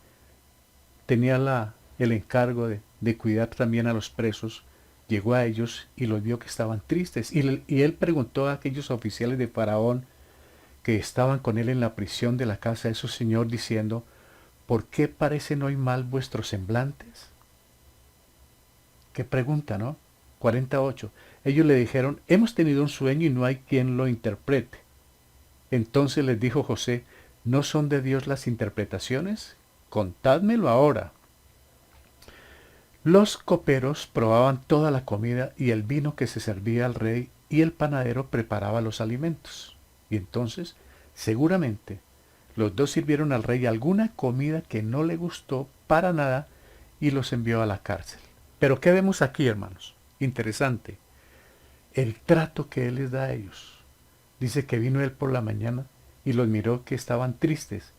tenía el encargo de cuidar también a los presos, llegó a ellos y los vio que estaban tristes. Y él preguntó a aquellos oficiales de Faraón que estaban con él en la prisión de la casa de su señor, diciendo, ¿por qué parecen hoy mal vuestros semblantes? Qué pregunta, ¿no? 48. Ellos le dijeron, hemos tenido un sueño y no hay quien lo interprete. Entonces les dijo José, ¿no son de Dios las interpretaciones? Contádmelo ahora. Los coperos probaban toda la comida y el vino que se servía al rey, y el panadero preparaba los alimentos. Y entonces, seguramente, los dos sirvieron al rey alguna comida que no le gustó para nada y los envió a la cárcel. Pero ¿qué vemos aquí, hermanos? Interesante. El trato que él les da a ellos. Dice que vino él por la mañana y los miró que estaban tristes.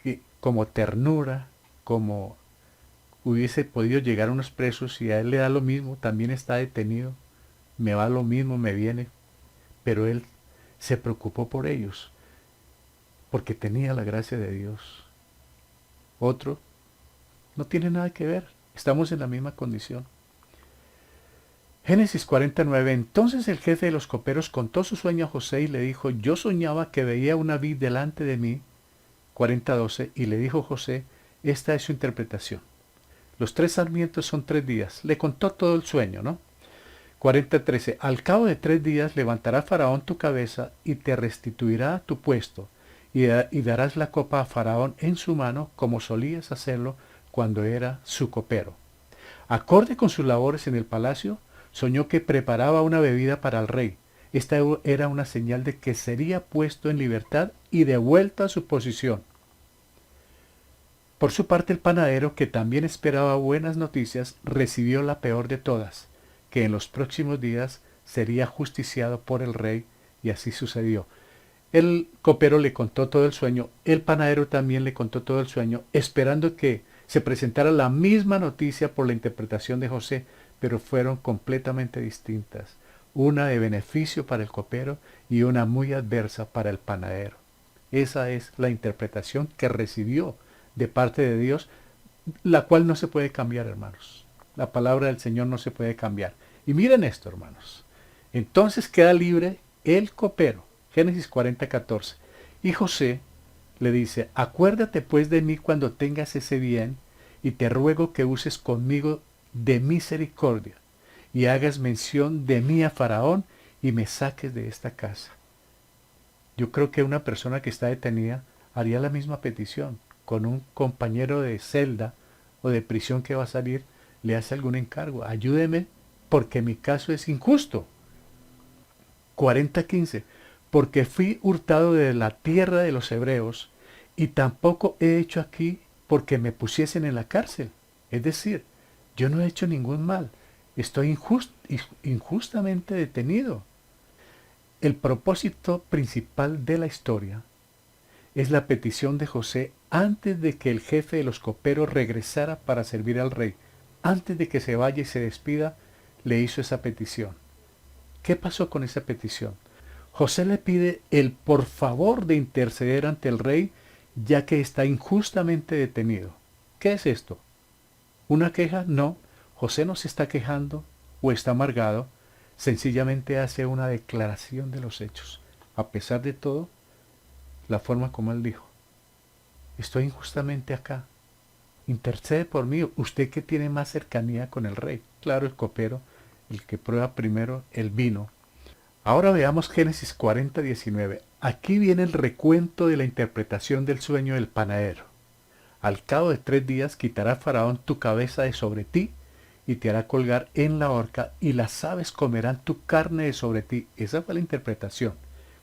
Y como ternura, como hubiese podido llegar unos presos, y a él le da lo mismo, también está detenido, me va lo mismo, me viene. Pero él se preocupó por ellos, porque tenía la gracia de Dios. Otro no tiene nada que ver, estamos en la misma condición. Génesis 49. Entonces el jefe de los coperos contó su sueño a José y le dijo, yo soñaba que veía una vid delante de mí. 40:12, y le dijo José, esta es su interpretación. Los 3 sarmientos son 3 días. Le contó todo el sueño, ¿no? 40:13, al cabo de 3 días levantará Faraón tu cabeza y te restituirá tu puesto, y darás la copa a Faraón en su mano, como solías hacerlo cuando era su copero. Acorde con sus labores en el palacio, soñó que preparaba una bebida para el rey. Esta era una señal de que sería puesto en libertad y devuelto a su posición. Por su parte, el panadero, que también esperaba buenas noticias, recibió la peor de todas, que en los próximos días sería justiciado por el rey, y así sucedió. El copero le contó todo el sueño, el panadero también le contó todo el sueño, esperando que se presentara la misma noticia por la interpretación de José, pero fueron completamente distintas, una de beneficio para el copero y una muy adversa para el panadero. Esa es la interpretación que recibió de parte de Dios, la cual no se puede cambiar, hermanos. La palabra del Señor no se puede cambiar. Y miren esto, hermanos. Entonces queda libre el copero. Génesis 40:14. Y José le dice, acuérdate pues de mí cuando tengas ese bien, y te ruego que uses conmigo de misericordia, y hagas mención de mí a Faraón, y me saques de esta casa. Yo creo que una persona que está detenida haría la misma petición. Con un compañero de celda o de prisión que va a salir, le hace algún encargo. Ayúdeme porque mi caso es injusto. 40:15. Porque fui hurtado de la tierra de los hebreos, y tampoco he hecho aquí porque me pusiesen en la cárcel. Es decir, yo no he hecho ningún mal. Estoy injustamente detenido. El propósito principal de la historia es la petición de José antes de que el jefe de los coperos regresara para servir al rey. Antes de que se vaya y se despida, le hizo esa petición. ¿Qué pasó con esa petición? José le pide el por favor de interceder ante el rey, ya que está injustamente detenido. ¿Qué es esto? ¿Una queja? No. José no se está quejando o está amargado. Sencillamente hace una declaración de los hechos. A pesar de todo, la forma como él dijo, estoy injustamente acá. Intercede por mí. Usted que tiene más cercanía con el rey. Claro, el copero, el que prueba primero el vino. Ahora veamos Génesis 40:19. Aquí viene el recuento de la interpretación del sueño del panadero. Al cabo de 3 días quitará Faraón tu cabeza de sobre ti y te hará colgar en la horca, y las aves comerán tu carne de sobre ti. Esa fue la interpretación.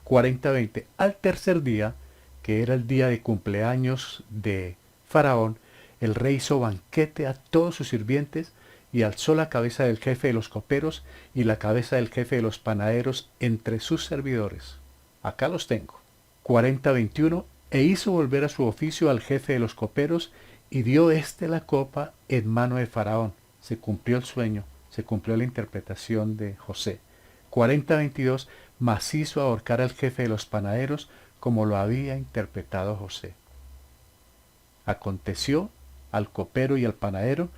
40:20. Al tercer día, que era el día de cumpleaños de Faraón, el rey hizo banquete a todos sus sirvientes y alzó la cabeza del jefe de los coperos y la cabeza del jefe de los panaderos entre sus servidores. Acá los tengo. 40:21. E hizo volver a su oficio al jefe de los coperos, y dio éste la copa en mano de Faraón. Se cumplió el sueño, se cumplió la interpretación de José. 40:22. Mas hizo ahorcar al jefe de los panaderos como lo había interpretado José. Aconteció al copero y al panadero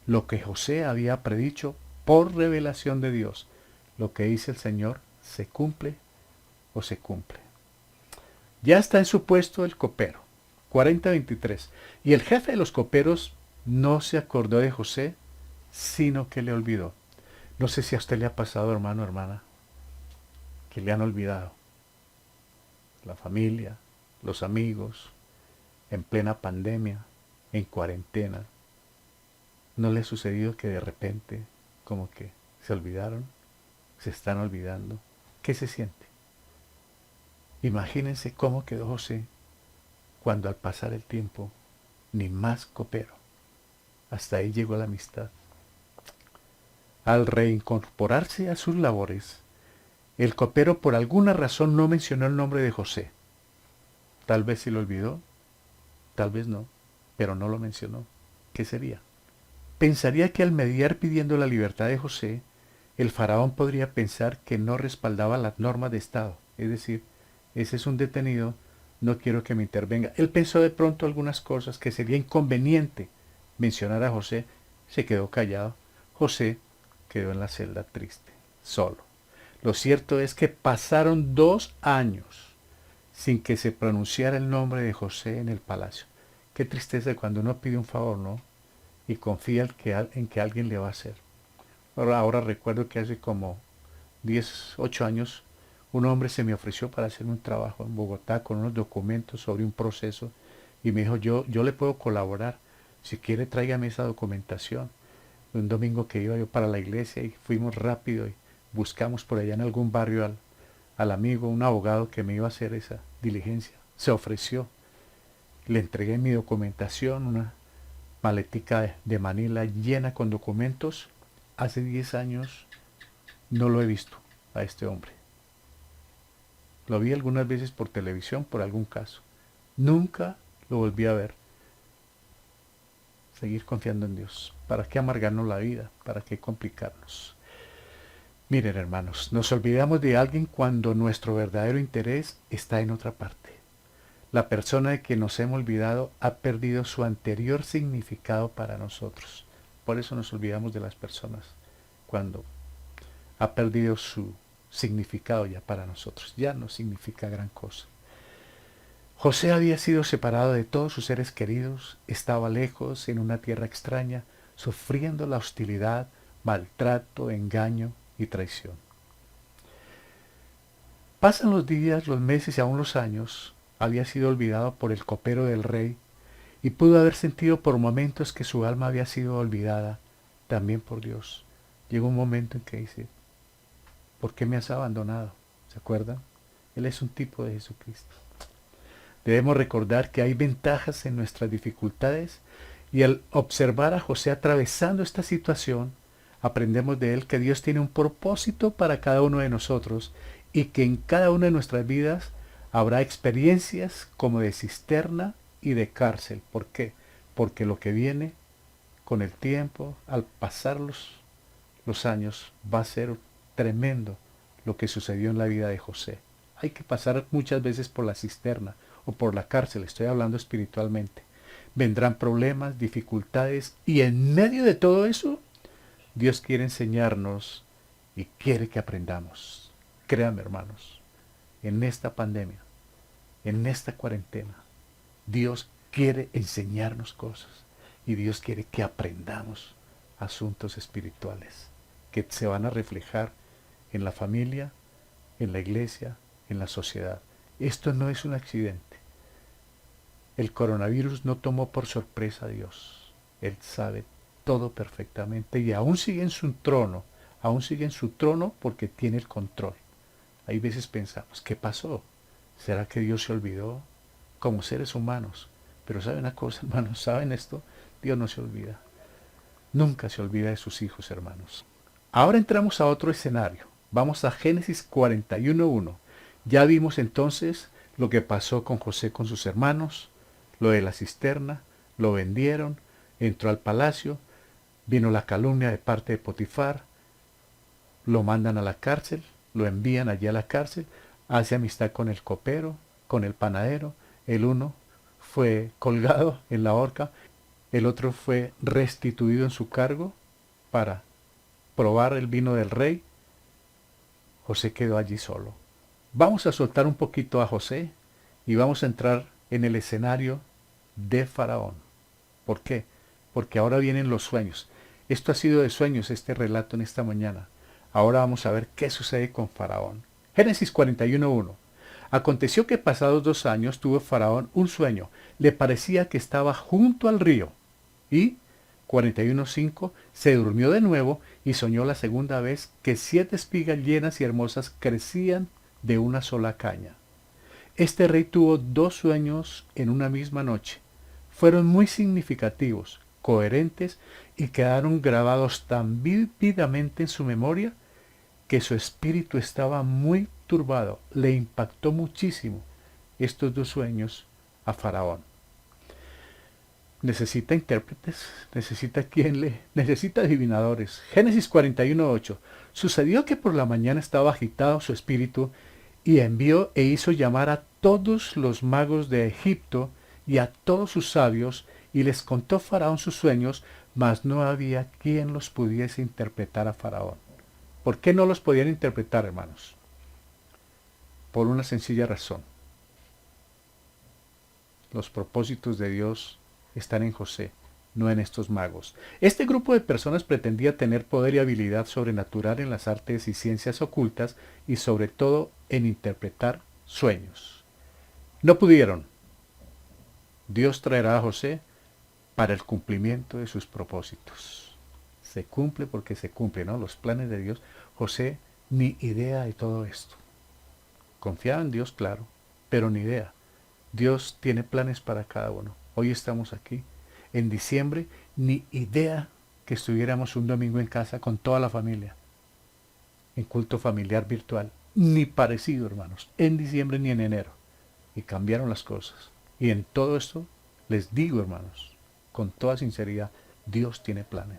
lo que José había predicho por revelación de Dios. Lo que dice el Señor se cumple o se cumple. Ya está en su puesto el copero. 40:23. Y el jefe de los coperos no se acordó de José, sino que le olvidó. No sé si a usted le ha pasado, hermano, hermana, que le han olvidado. La familia, los amigos, en plena pandemia, en cuarentena. ¿No le ha sucedido que de repente como que se olvidaron? ¿Se están olvidando? ¿Qué se siente? Imagínense cómo quedó José cuando al pasar el tiempo, ni más copero. Hasta ahí llegó la amistad. Al reincorporarse a sus labores, el copero por alguna razón no mencionó el nombre de José. Tal vez se lo olvidó, tal vez no, pero no lo mencionó. ¿Qué sería? Pensaría que al mediar pidiendo la libertad de José, el faraón podría pensar que no respaldaba las normas de Estado. Es decir, ese es un detenido, no quiero que me intervenga. Él pensó de pronto algunas cosas que sería inconveniente mencionar a José. Se quedó callado. José quedó en la celda triste, solo. Lo cierto es que pasaron 2 años sin que se pronunciara el nombre de José en el palacio. Qué tristeza cuando uno pide un favor, ¿no? Y confía en que alguien le va a hacer. Ahora recuerdo que hace como 8 años, un hombre se me ofreció para hacer un trabajo en Bogotá con unos documentos sobre un proceso, y me dijo, yo le puedo colaborar, si quiere tráigame esa documentación. Un domingo que iba yo para la iglesia y fuimos rápido y buscamos por allá en algún barrio al amigo, un abogado que me iba a hacer esa diligencia. Se ofreció. Le entregué mi documentación, una maletica de Manila llena con documentos. Hace 10 años no lo he visto a este hombre. Lo vi algunas veces por televisión, por algún caso. Nunca lo volví a ver. Seguir confiando en Dios. ¿Para qué amargarnos la vida? ¿Para qué complicarnos? Miren, hermanos, nos olvidamos de alguien cuando nuestro verdadero interés está en otra parte. La persona de que nos hemos olvidado ha perdido su anterior significado para nosotros. Por eso nos olvidamos de las personas, cuando ha perdido su significado ya para nosotros. Ya no significa gran cosa. José había sido separado de todos sus seres queridos, estaba lejos en una tierra extraña, sufriendo la hostilidad, maltrato, engaño y traición. Pasan los días, los meses y aún los años. Había sido olvidado por el copero del rey y pudo haber sentido por momentos que su alma había sido olvidada también por Dios. Llegó un momento en que dice, ¿por qué me has abandonado? ¿Se acuerdan? Él es un tipo de Jesucristo. Debemos recordar que hay ventajas en nuestras dificultades y al observar a José atravesando esta situación, aprendemos de él que Dios tiene un propósito para cada uno de nosotros y que en cada una de nuestras vidas habrá experiencias como de cisterna y de cárcel. ¿Por qué? Porque lo que viene con el tiempo, al pasar los años, va a ser tremendo lo que sucedió en la vida de José. Hay que pasar muchas veces por la cisterna o por la cárcel, estoy hablando espiritualmente. Vendrán problemas, dificultades y en medio de todo eso, Dios quiere enseñarnos y quiere que aprendamos. Créanme, hermanos, en esta pandemia, en esta cuarentena, Dios quiere enseñarnos cosas y Dios quiere que aprendamos asuntos espirituales que se van a reflejar en la familia, en la iglesia, en la sociedad. Esto no es un accidente. El coronavirus no tomó por sorpresa a Dios. Él sabe todo perfectamente y aún sigue en su trono, porque tiene el control. Hay veces pensamos, ¿qué pasó? ¿Será que Dios se olvidó? Como seres humanos. Pero ¿saben una cosa, hermanos? ¿Saben esto? Dios no se olvida. Nunca se olvida de sus hijos, hermanos. Ahora entramos a otro escenario. Vamos a Génesis 41:1. Ya vimos entonces lo que pasó con José con sus hermanos, lo de la cisterna, lo vendieron, entró al palacio, vino la calumnia de parte de Potifar, lo mandan a la cárcel, lo envían allí a la cárcel, hace amistad con el copero, con el panadero, el uno fue colgado en la horca, el otro fue restituido en su cargo para probar el vino del rey. José quedó allí solo. Vamos a soltar un poquito a José y vamos a entrar en el escenario de Faraón. ¿Por qué? Porque ahora vienen los sueños. Esto ha sido de sueños este relato en esta mañana. Ahora vamos a ver qué sucede con Faraón. Génesis 41:1. Aconteció que pasados 2 años tuvo Faraón un sueño. Le parecía que estaba junto al río. Y 41:5 se durmió de nuevo y soñó la segunda vez que 7 espigas llenas y hermosas crecían de una sola caña. Este rey tuvo 2 sueños en una misma noche. Fueron muy significativos, coherentes y quedaron grabados tan vívidamente en su memoria que su espíritu estaba muy turbado. Le impactó muchísimo estos 2 sueños a Faraón. Necesita intérpretes, necesita adivinadores. Génesis 41:8. Sucedió que por la mañana estaba agitado su espíritu y envió e hizo llamar a todos los magos de Egipto y a todos sus sabios y les contó Faraón sus sueños, mas no había quien los pudiese interpretar a Faraón. ¿Por qué no los podían interpretar, hermanos? Por una sencilla razón. Los propósitos de Dios están en José, no en estos magos. Este grupo de personas pretendía tener poder y habilidad sobrenatural en las artes y ciencias ocultas y sobre todo en interpretar sueños. No pudieron. Dios traerá a José para el cumplimiento de sus propósitos. Se cumple porque se cumple, ¿no? Los planes de Dios. José ni idea de todo esto. Confiaba en Dios, claro, pero ni idea. Dios tiene planes para cada uno. Hoy estamos aquí. En diciembre, ni idea que estuviéramos un domingo en casa con toda la familia, en culto familiar virtual. ni parecido, hermanos, en diciembre ni en enero. Y cambiaron las cosas. Y en todo esto les digo, hermanos, con toda sinceridad, Dios tiene planes,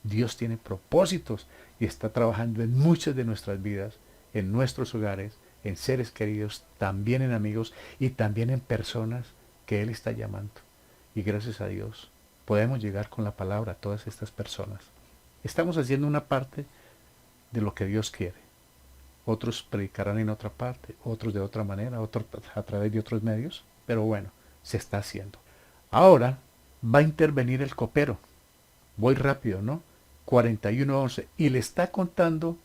Dios tiene propósitos y está trabajando en muchas de nuestras vidas, en nuestros hogares, en seres queridos, también en amigos y también en personas que Él está llamando. Y gracias a Dios podemos llegar con la palabra a todas estas personas. Estamos haciendo una parte de lo que Dios quiere. Otros predicarán en otra parte, otros de otra manera, otros a través de otros medios, pero bueno, se está haciendo. Ahora va a intervenir el copero. Voy rápido, ¿no? 41:11. Y le está contando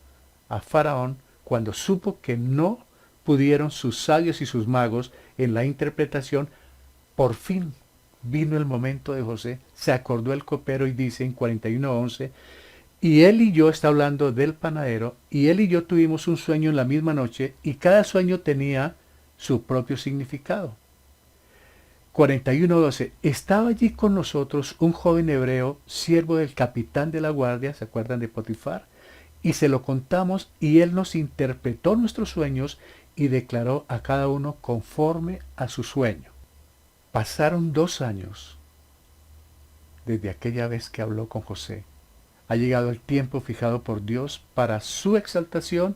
a Faraón cuando supo que no pudieron sus sabios y sus magos en la interpretación. Por fin vino el momento de José. Se acordó el copero y dice en 41:11, y él y yo, está hablando del panadero, y él y yo tuvimos un sueño en la misma noche, y cada sueño tenía su propio significado. 41:12. Estaba allí con nosotros un joven hebreo, siervo del capitán de la guardia, ¿se acuerdan de Potifar? Y se lo contamos, y él nos interpretó nuestros sueños y declaró a cada uno conforme a su sueño. Pasaron 2 años desde aquella vez que habló con José. Ha llegado el tiempo fijado por Dios para su exaltación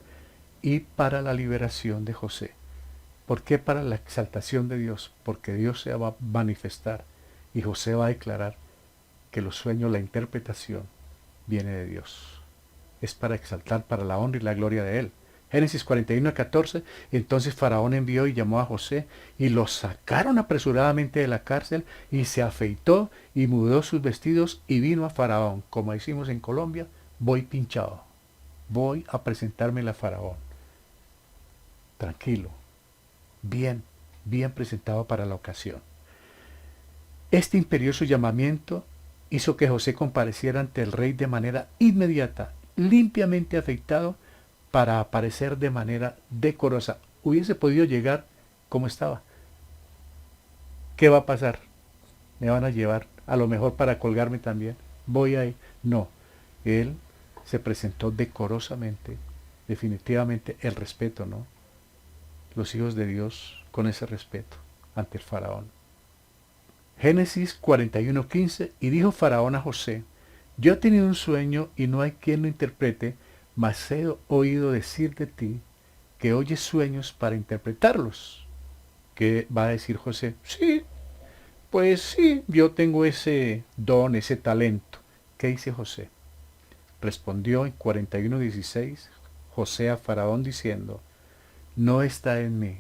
y para la liberación de José. ¿Por qué para la exaltación de Dios? Porque Dios se va a manifestar y José va a declarar que los sueños, la interpretación, viene de Dios. Es para exaltar, para la honra y la gloria de Él. Génesis 41:14. Entonces Faraón envió y llamó a José y lo sacaron apresuradamente de la cárcel y se afeitó y mudó sus vestidos y vino a Faraón. Como decimos en Colombia, voy pinchado. Voy a presentarme a Faraón. Tranquilo. Bien presentado para la ocasión. Este imperioso llamamiento hizo que José compareciera ante el rey de manera inmediata, limpiamente afeitado, para aparecer de manera decorosa. Hubiese podido llegar como estaba. ¿Qué va a pasar? Me van a llevar, a lo mejor para colgarme también. Voy ahí. No, él se presentó decorosamente, definitivamente el respeto, ¿no? Los hijos de Dios con ese respeto ante el faraón. Génesis 41:15. Y dijo Faraón a José, yo he tenido un sueño y no hay quien lo interprete, mas he oído decir de ti que oyes sueños para interpretarlos. ¿Qué va a decir José? Sí, pues sí, yo tengo ese don, ese talento. ¿Qué dice José? Respondió en 41:16 José a Faraón diciendo, no está en mí.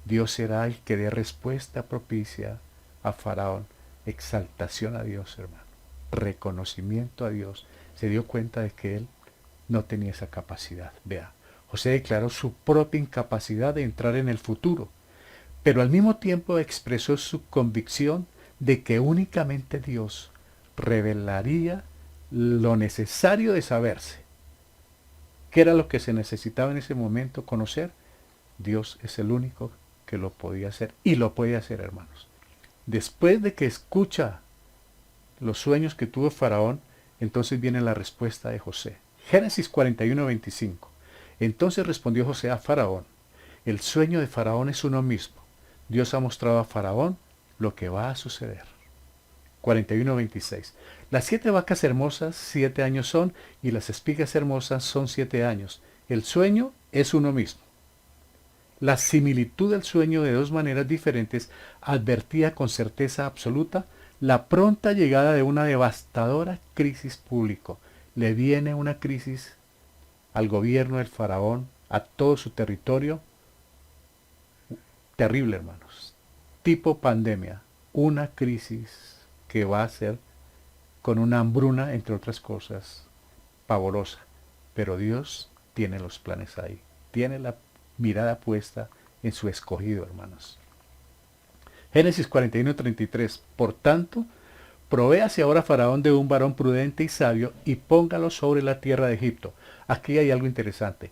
Dios será el que dé respuesta propicia a Faraón. Exaltación a Dios, hermano. Reconocimiento a Dios. Se dio cuenta de que él no tenía esa capacidad. Vea, José declaró su propia incapacidad de entrar en el futuro, pero al mismo tiempo expresó su convicción de que únicamente Dios revelaría lo necesario de saberse. ¿Qué era lo que se necesitaba en ese momento conocer? Dios es el único que lo podía hacer y lo puede hacer, hermanos. Después de que escucha los sueños que tuvo Faraón, entonces viene la respuesta de José. Génesis 41:25. Entonces respondió José a Faraón, el sueño de Faraón es uno mismo. Dios ha mostrado a Faraón lo que va a suceder. 41:26. Las 7 vacas hermosas 7 años son, y las espigas hermosas son 7 años. El sueño es uno mismo. La similitud del sueño de 2 maneras diferentes advertía con certeza absoluta la pronta llegada de una devastadora crisis pública. Le viene una crisis al gobierno del faraón, a todo su territorio. Terrible, hermanos. Tipo pandemia. Una crisis que va a ser con una hambruna, entre otras cosas, pavorosa. Pero Dios tiene los planes ahí. Tiene la mirada puesta en su escogido, hermanos. Génesis 41:33. Por tanto, provéase ahora Faraón de un varón prudente y sabio y póngalo sobre la tierra de Egipto. Aquí hay algo interesante.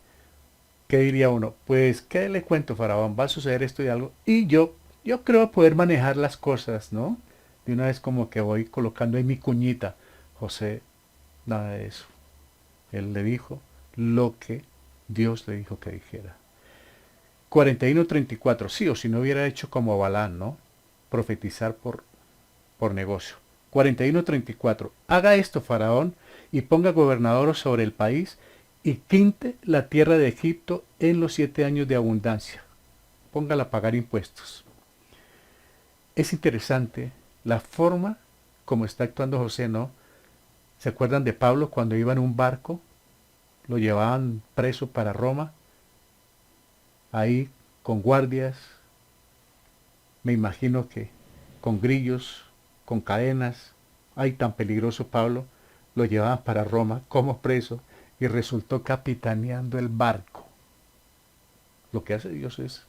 ¿Qué diría uno? Pues, ¿qué le cuento, Faraón? Va a suceder esto y algo. Y yo creo poder manejar las cosas, ¿no? De una vez como que voy colocando ahí mi cuñita. José, nada de eso. Él le dijo lo que Dios le dijo que dijera. 41:34. Sí, o si no hubiera hecho como Balán, ¿no? Profetizar por negocio. 41:34. Haga esto, Faraón, y ponga gobernadores sobre el país, y quinte la tierra de Egipto en los 7 años de abundancia. Póngala a pagar impuestos. Es interesante la forma como está actuando José, ¿no? ¿Se acuerdan de Pablo cuando iba en un barco? Lo llevaban preso para Roma, ahí con guardias, me imagino que con grillos, con cadenas. Ay, tan peligroso Pablo. Lo llevaban para Roma como preso y resultó capitaneando el barco. Lo que hace Dios es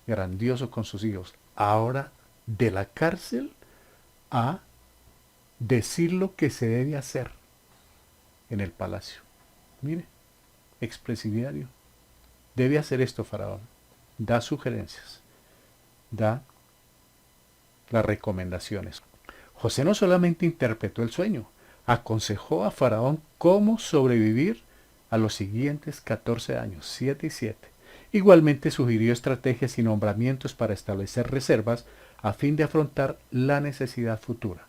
grandioso con sus hijos. Ahora, de la cárcel a decir lo que se debe hacer en el palacio. Mire, expresidiario. Debe hacer esto, Faraón. Da sugerencias. Da las recomendaciones. José no solamente interpretó el sueño, aconsejó a Faraón cómo sobrevivir a los siguientes 14 años, 7 y 7. Igualmente sugirió estrategias y nombramientos para establecer reservas a fin de afrontar la necesidad futura.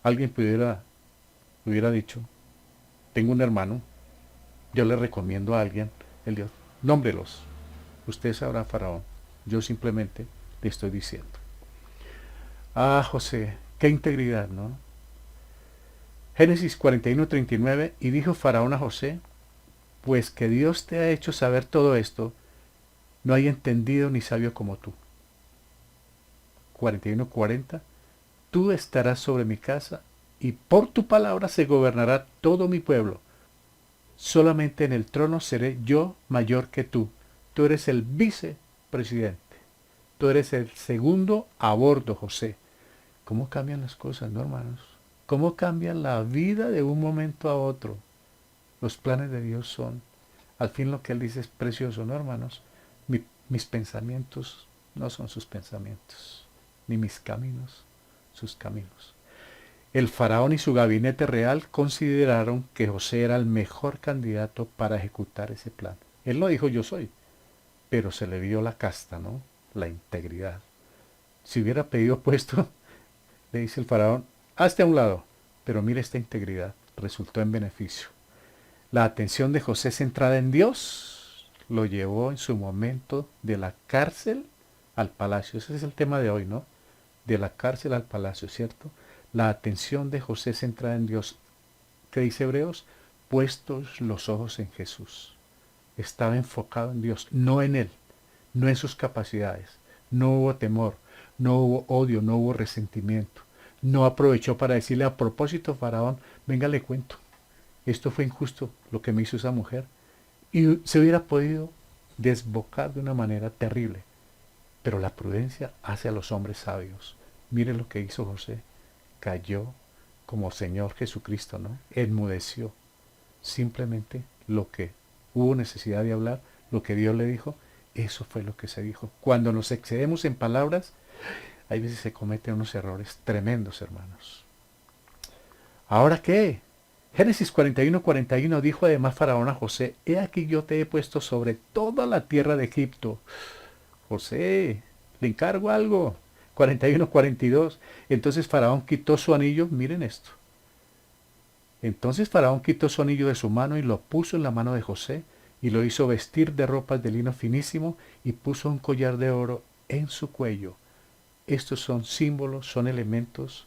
Alguien hubiera dicho, tengo un hermano, yo le recomiendo a alguien, el Dios, nómbrelos. Usted sabrá, Faraón, yo simplemente le estoy diciendo. Ah, José, qué integridad, ¿no? Génesis 41:39, y dijo Faraón a José, pues que Dios te ha hecho saber todo esto, no hay entendido ni sabio como tú. 41:40, tú estarás sobre mi casa, y por tu palabra se gobernará todo mi pueblo. Solamente en el trono seré yo mayor que tú. Tú eres el vicepresidente. Tú eres el segundo a bordo, José. ¿Cómo cambian las cosas, no, hermanos? ¿Cómo cambian la vida de un momento a otro? Los planes de Dios son, al fin lo que Él dice es precioso, ¿no, hermanos? Mis pensamientos no son sus pensamientos, ni mis caminos sus caminos. El faraón y su gabinete real consideraron que José era el mejor candidato para ejecutar ese plan. Él no dijo yo soy, pero se le vio la casta, ¿no? La integridad. Si hubiera pedido puesto, le dice el faraón, hazte a un lado, pero mire esta integridad, resultó en beneficio. La atención de José centrada en Dios lo llevó en su momento de la cárcel al palacio. Ese es el tema de hoy, ¿no? De la cárcel al palacio, ¿cierto? La atención de José centrada en Dios. ¿Qué dice Hebreos? Puestos los ojos en Jesús. Estaba enfocado en Dios, no en él, no en sus capacidades. No hubo temor, no hubo odio, no hubo resentimiento. No aprovechó para decirle a propósito, Faraón, venga, le cuento. Esto fue injusto lo que me hizo esa mujer. Y se hubiera podido desbocar de una manera terrible. Pero la prudencia hace a los hombres sabios. Mire lo que hizo José. Cayó como Señor Jesucristo, ¿no? Enmudeció. Simplemente lo que hubo necesidad de hablar, lo que Dios le dijo, eso fue lo que se dijo. Cuando nos excedemos en palabras, hay veces se cometen unos errores tremendos, hermanos. ¿Ahora qué? Génesis 41:41 dijo además Faraón a José, he aquí yo te he puesto sobre toda la tierra de Egipto. José, le encargo algo. 41:42. Entonces Faraón quitó su anillo, miren esto. Entonces Faraón quitó su anillo de su mano y lo puso en la mano de José y lo hizo vestir de ropas de lino finísimo y puso un collar de oro en su cuello. Estos son símbolos, son elementos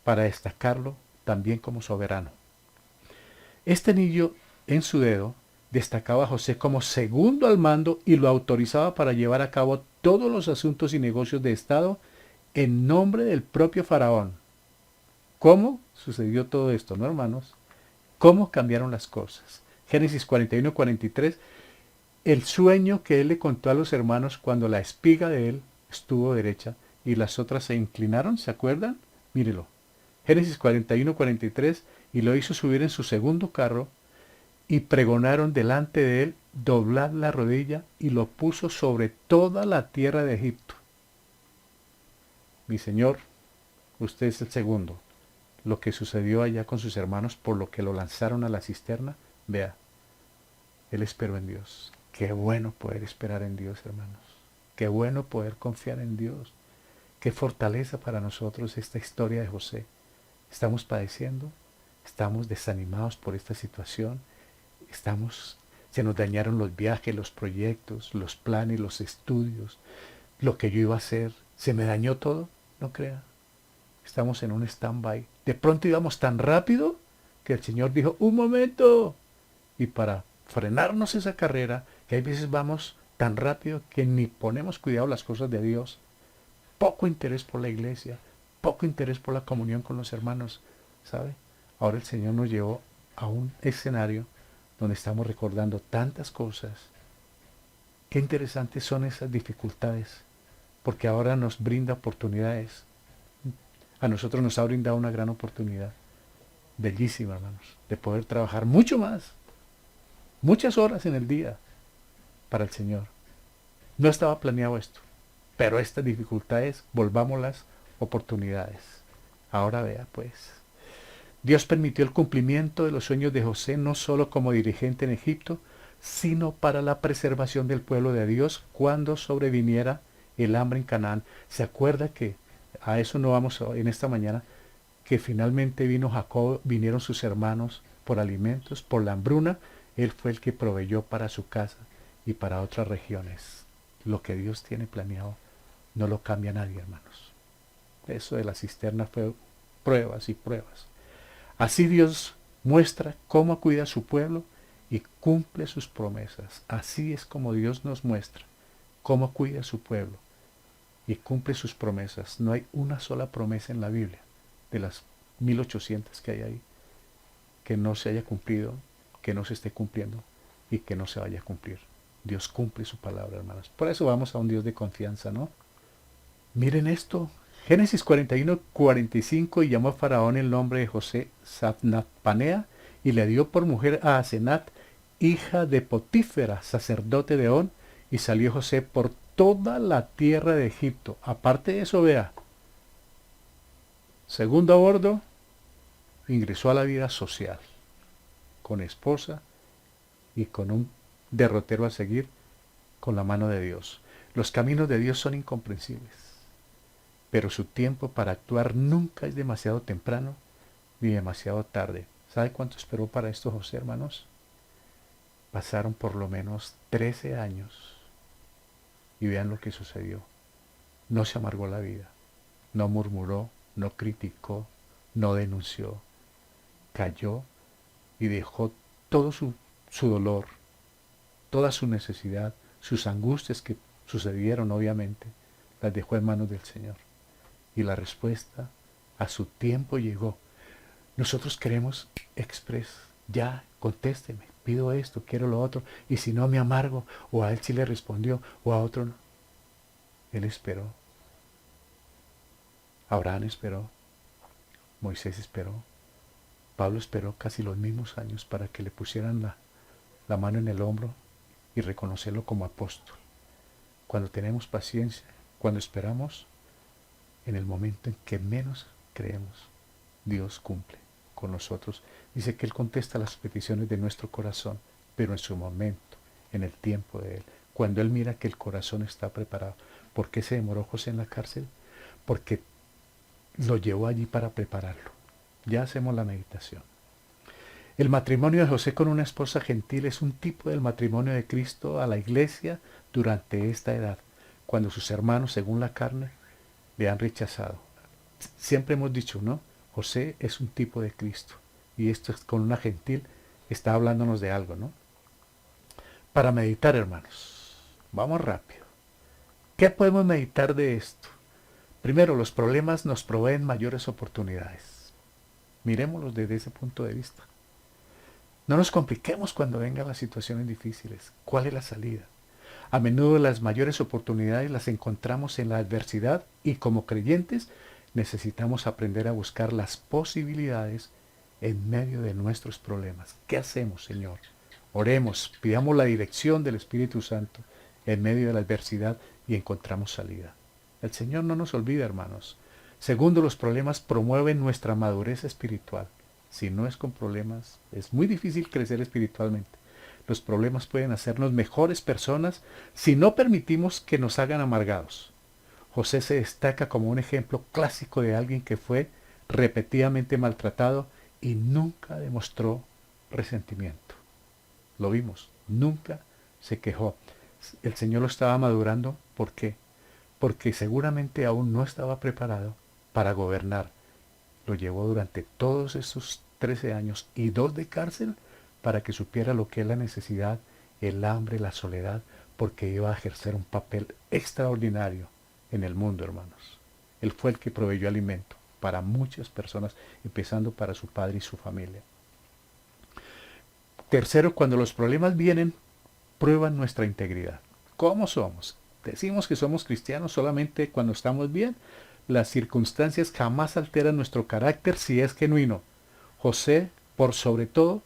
para destacarlo también como soberano. Este anillo en su dedo destacaba a José como segundo al mando y lo autorizaba para llevar a cabo todos los asuntos y negocios de Estado en nombre del propio Faraón. ¿Cómo sucedió todo esto, no, hermanos? ¿Cómo cambiaron las cosas? Génesis 41:43, el sueño que él le contó a los hermanos cuando la espiga de él estuvo derecha y las otras se inclinaron, ¿se acuerdan? Mírelo. Génesis 41:43, y lo hizo subir en su segundo carro, y pregonaron delante de él, doblad la rodilla, y lo puso sobre toda la tierra de Egipto. Mi señor, usted es el segundo. Lo que sucedió allá con sus hermanos, por lo que lo lanzaron a la cisterna, vea, él esperó en Dios. Qué bueno poder esperar en Dios, hermanos. Qué bueno poder confiar en Dios. Qué fortaleza para nosotros esta historia de José. Estamos padeciendo, estamos desanimados por esta situación, se nos dañaron los viajes, los proyectos, los planes, los estudios, lo que yo iba a hacer, se me dañó todo, no crea. Estamos en un stand-by. De pronto íbamos tan rápido que el Señor dijo, un momento. Y para frenarnos esa carrera, que hay veces vamos tan rápido que ni ponemos cuidado las cosas de Dios, poco interés por la iglesia, poco interés por la comunión con los hermanos, ¿sabe? Ahora el Señor nos llevó a un escenario donde estamos recordando tantas cosas. Qué interesantes son esas dificultades, porque ahora nos brinda oportunidades. A nosotros nos ha brindado una gran oportunidad, bellísima, hermanos, de poder trabajar mucho más, muchas horas en el día para el Señor. No estaba planeado esto, pero estas dificultades, volvámoslas oportunidades. Ahora vea, pues, Dios permitió el cumplimiento de los sueños de José no solo como dirigente en Egipto, sino para la preservación del pueblo de Dios cuando sobreviniera el hambre en Canaán. ¿Se acuerda que a eso no vamos en esta mañana? Que finalmente vino Jacob, vinieron sus hermanos por alimentos, por la hambruna. Él fue el que proveyó para su casa y para otras regiones. Lo que Dios tiene planeado no lo cambia nadie, hermanos. Eso de la cisterna fue pruebas y pruebas. Así Dios muestra cómo cuida a su pueblo y cumple sus promesas. Así es como Dios nos muestra cómo cuida a su pueblo y cumple sus promesas. No hay una sola promesa en la Biblia, de las 1800 que hay ahí, que no se haya cumplido, que no se esté cumpliendo y que no se vaya a cumplir. Dios cumple su palabra, hermanos. Por eso vamos a un Dios de confianza, ¿no? Miren esto. Génesis 41:45, y llamó a Faraón el nombre de José Zaphnath-Panea, y le dio por mujer a Asenat, hija de Potífera, sacerdote de On, y salió José por toda la tierra de Egipto. Aparte de eso, vea, segundo a bordo, ingresó a la vida social, con esposa y con un derrotero a seguir, con la mano de Dios. Los caminos de Dios son incomprensibles, pero su tiempo para actuar nunca es demasiado temprano ni demasiado tarde. ¿Sabe cuánto esperó para esto José, hermanos? Pasaron por lo menos 13 años y vean lo que sucedió. No se amargó la vida, no murmuró, no criticó, no denunció. Cayó y dejó todo su dolor, toda su necesidad, sus angustias que sucedieron obviamente, las dejó en manos del Señor. Y la respuesta a su tiempo llegó. Nosotros queremos express, ya, contésteme, pido esto, quiero lo otro, y si no me amargo, o a él sí le respondió, o a otro no. Él esperó. Abraham esperó. Moisés esperó. Pablo esperó casi los mismos años para que le pusieran la mano en el hombro y reconocerlo como apóstol. Cuando tenemos paciencia, cuando esperamos, en el momento en que menos creemos, Dios cumple con nosotros. Dice que Él contesta las peticiones de nuestro corazón, pero en su momento, en el tiempo de Él. Cuando Él mira que el corazón está preparado. ¿Por qué se demoró José en la cárcel? Porque lo llevó allí para prepararlo. Ya hacemos la meditación. El matrimonio de José con una esposa gentil es un tipo del matrimonio de Cristo a la iglesia durante esta edad, cuando sus hermanos, según la carne, le han rechazado. Siempre hemos dicho, ¿no? José es un tipo de Cristo. Y esto es con una gentil, está hablándonos de algo, ¿no? Para meditar, hermanos. Vamos rápido. ¿Qué podemos meditar de esto? Primero, los problemas nos proveen mayores oportunidades. Mirémoslos desde ese punto de vista. No nos compliquemos cuando vengan las situaciones difíciles. ¿Cuál es la salida? A menudo las mayores oportunidades las encontramos en la adversidad y como creyentes necesitamos aprender a buscar las posibilidades en medio de nuestros problemas. ¿Qué hacemos, Señor? Oremos, pidamos la dirección del Espíritu Santo en medio de la adversidad y encontramos salida. El Señor no nos olvida, hermanos. Segundo, los problemas promueven nuestra madurez espiritual. Si no es con problemas, es muy difícil crecer espiritualmente. Los problemas pueden hacernos mejores personas si no permitimos que nos hagan amargados. José se destaca como un ejemplo clásico de alguien que fue repetidamente maltratado y nunca demostró resentimiento. Lo vimos, nunca se quejó. El Señor lo estaba madurando. ¿Por qué? Porque seguramente aún no estaba preparado para gobernar. Lo llevó durante todos esos 13 años y 2 de cárcel para que supiera lo que es la necesidad, el hambre, la soledad, porque iba a ejercer un papel extraordinario en el mundo, hermanos. Él fue el que proveyó alimento para muchas personas, empezando para su padre y su familia. Tercero, cuando los problemas vienen, prueban nuestra integridad. ¿Cómo somos? Decimos que somos cristianos solamente cuando estamos bien. Las circunstancias jamás alteran nuestro carácter si es genuino. José, por sobre todo,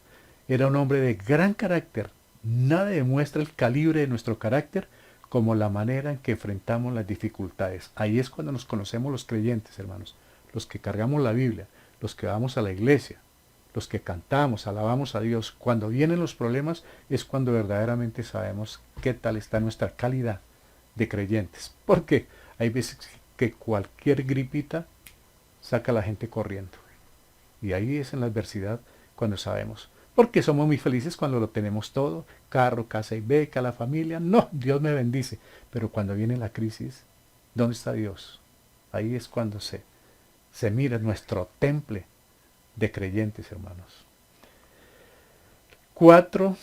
era un hombre de gran carácter. Nada demuestra el calibre de nuestro carácter como la manera en que enfrentamos las dificultades. Ahí es cuando nos conocemos los creyentes, hermanos, los que cargamos la Biblia, los que vamos a la iglesia, los que cantamos, alabamos a Dios. Cuando vienen los problemas es cuando verdaderamente sabemos qué tal está nuestra calidad de creyentes. Porque hay veces que cualquier gripita saca a la gente corriendo. Y ahí es en la adversidad cuando sabemos. Porque somos muy felices cuando lo tenemos todo, carro, casa y beca, la familia. No, Dios me bendice. Pero cuando viene la crisis, ¿dónde está Dios? Ahí es cuando se mira nuestro temple de creyentes, hermanos. Cuarto,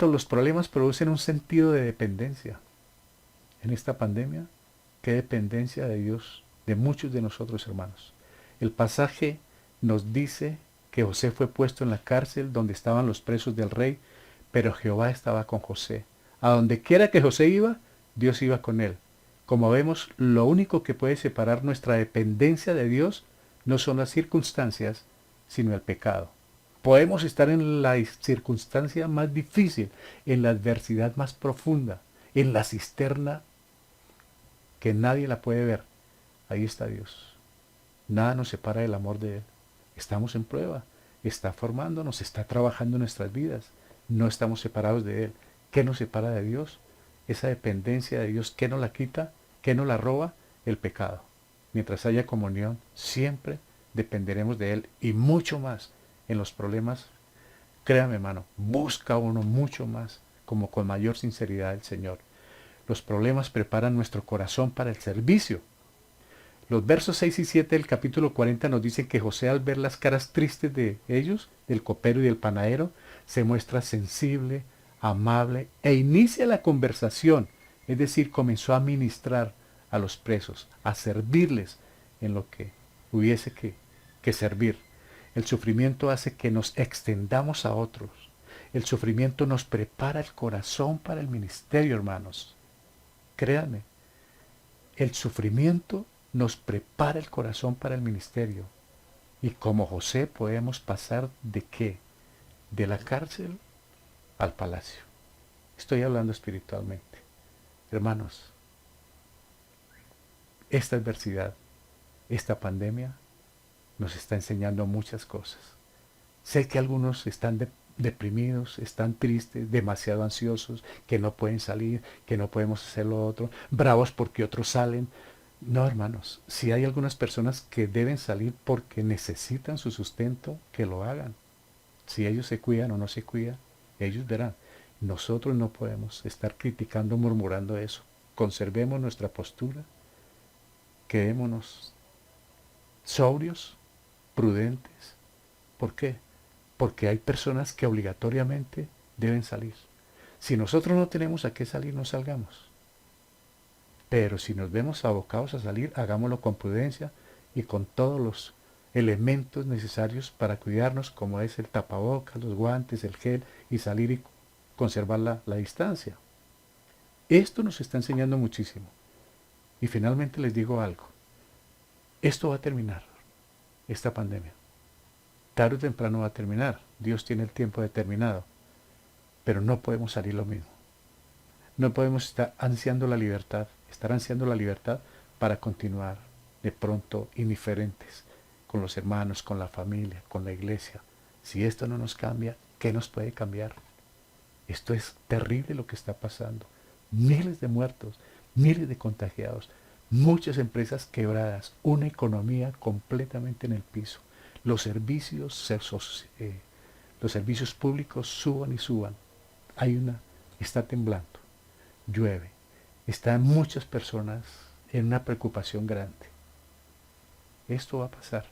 los problemas producen un sentido de dependencia. En esta pandemia, qué dependencia de Dios, de muchos de nosotros, hermanos. El pasaje nos dice que José fue puesto en la cárcel donde estaban los presos del rey, pero Jehová estaba con José. A donde quiera que José iba, Dios iba con él. Como vemos, lo único que puede separar nuestra dependencia de Dios no son las circunstancias, sino el pecado. Podemos estar en la circunstancia más difícil, en la adversidad más profunda, en la cisterna que nadie la puede ver. Ahí está Dios. Nada nos separa del amor de Él. Estamos en prueba. Está formándonos, está trabajando en nuestras vidas. No estamos separados de Él. ¿Qué nos separa de Dios? Esa dependencia de Dios. ¿Qué nos la quita? ¿Qué nos la roba? El pecado. Mientras haya comunión, siempre dependeremos de Él y mucho más en los problemas. Créame, hermano, busca uno mucho más, como con mayor sinceridad el Señor. Los problemas preparan nuestro corazón para el servicio. Los versos 6 y 7 del capítulo 40 nos dicen que José, al ver las caras tristes de ellos, del copero y del panadero, se muestra sensible, amable e inicia la conversación. Es decir, comenzó a ministrar a los presos, a servirles en lo que hubiese que servir. El sufrimiento hace que nos extendamos a otros. El sufrimiento nos prepara el corazón para el ministerio, hermanos. Créanme, el sufrimiento nos prepara el corazón para el ministerio. Y como José podemos pasar ¿de qué? De la cárcel al palacio. Estoy hablando espiritualmente. Hermanos, esta adversidad, esta pandemia, nos está enseñando muchas cosas. Sé que algunos están deprimidos, están tristes, demasiado ansiosos, que no pueden salir, que no podemos hacer lo otro, bravos porque otros salen. No, hermanos, si hay algunas personas que deben salir porque necesitan su sustento, que lo hagan. Si ellos se cuidan o no se cuidan, ellos verán. Nosotros no podemos estar criticando, murmurando eso. Conservemos nuestra postura, quedémonos sobrios, prudentes. ¿Por qué? Porque hay personas que obligatoriamente deben salir. Si nosotros no tenemos a qué salir, no salgamos. Pero si nos vemos abocados a salir, hagámoslo con prudencia y con todos los elementos necesarios para cuidarnos, como es el tapabocas, los guantes, el gel, y salir y conservar la distancia. Esto nos está enseñando muchísimo. Y finalmente les digo algo. Esto va a terminar, esta pandemia. Tarde o temprano va a terminar. Dios tiene el tiempo determinado. Pero no podemos salir lo mismo. No podemos estar ansiando la libertad para continuar de pronto indiferentes con los hermanos, con la familia, con la iglesia. Si esto no nos cambia, ¿qué nos puede cambiar? Esto es terrible lo que está pasando. Miles de muertos, miles de contagiados, muchas empresas quebradas, una economía completamente en el piso. Los servicios, los servicios públicos suban y suban. Está temblando, llueve. Están muchas personas en una preocupación grande. Esto va a pasar.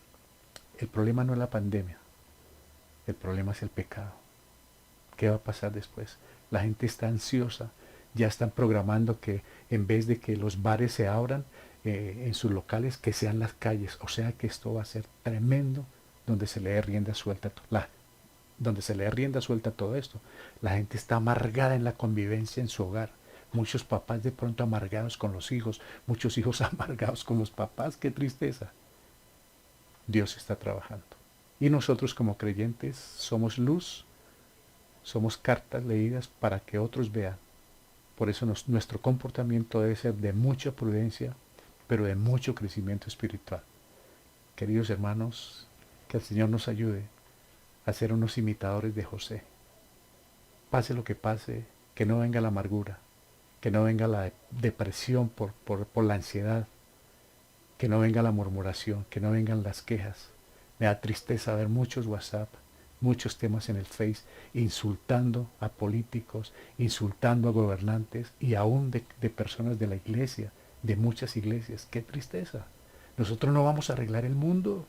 El problema no es la pandemia, el problema es el pecado. ¿Qué va a pasar después? La gente está ansiosa, ya están programando que en vez de que los bares se abran en sus locales, que sean las calles. O sea que esto va a ser tremendo, donde se le dé rienda suelta, donde se le dé rienda suelta a todo esto. La gente está amargada en la convivencia en su hogar. Muchos papás de pronto amargados con los hijos, muchos hijos amargados con los papás. ¡Qué tristeza! Dios está trabajando. Y nosotros como creyentes somos luz, somos cartas leídas para que otros vean. Por eso nuestro comportamiento debe ser de mucha prudencia, pero de mucho crecimiento espiritual. Queridos hermanos, que el Señor nos ayude a ser unos imitadores de José. Pase lo que pase, que no venga la amargura, que no venga la depresión por la ansiedad, que no venga la murmuración, que no vengan las quejas. Me da tristeza ver muchos WhatsApp, muchos temas en el Face, insultando a políticos, insultando a gobernantes y aún de personas de la iglesia, de muchas iglesias. ¡Qué tristeza! Nosotros no vamos a arreglar el mundo.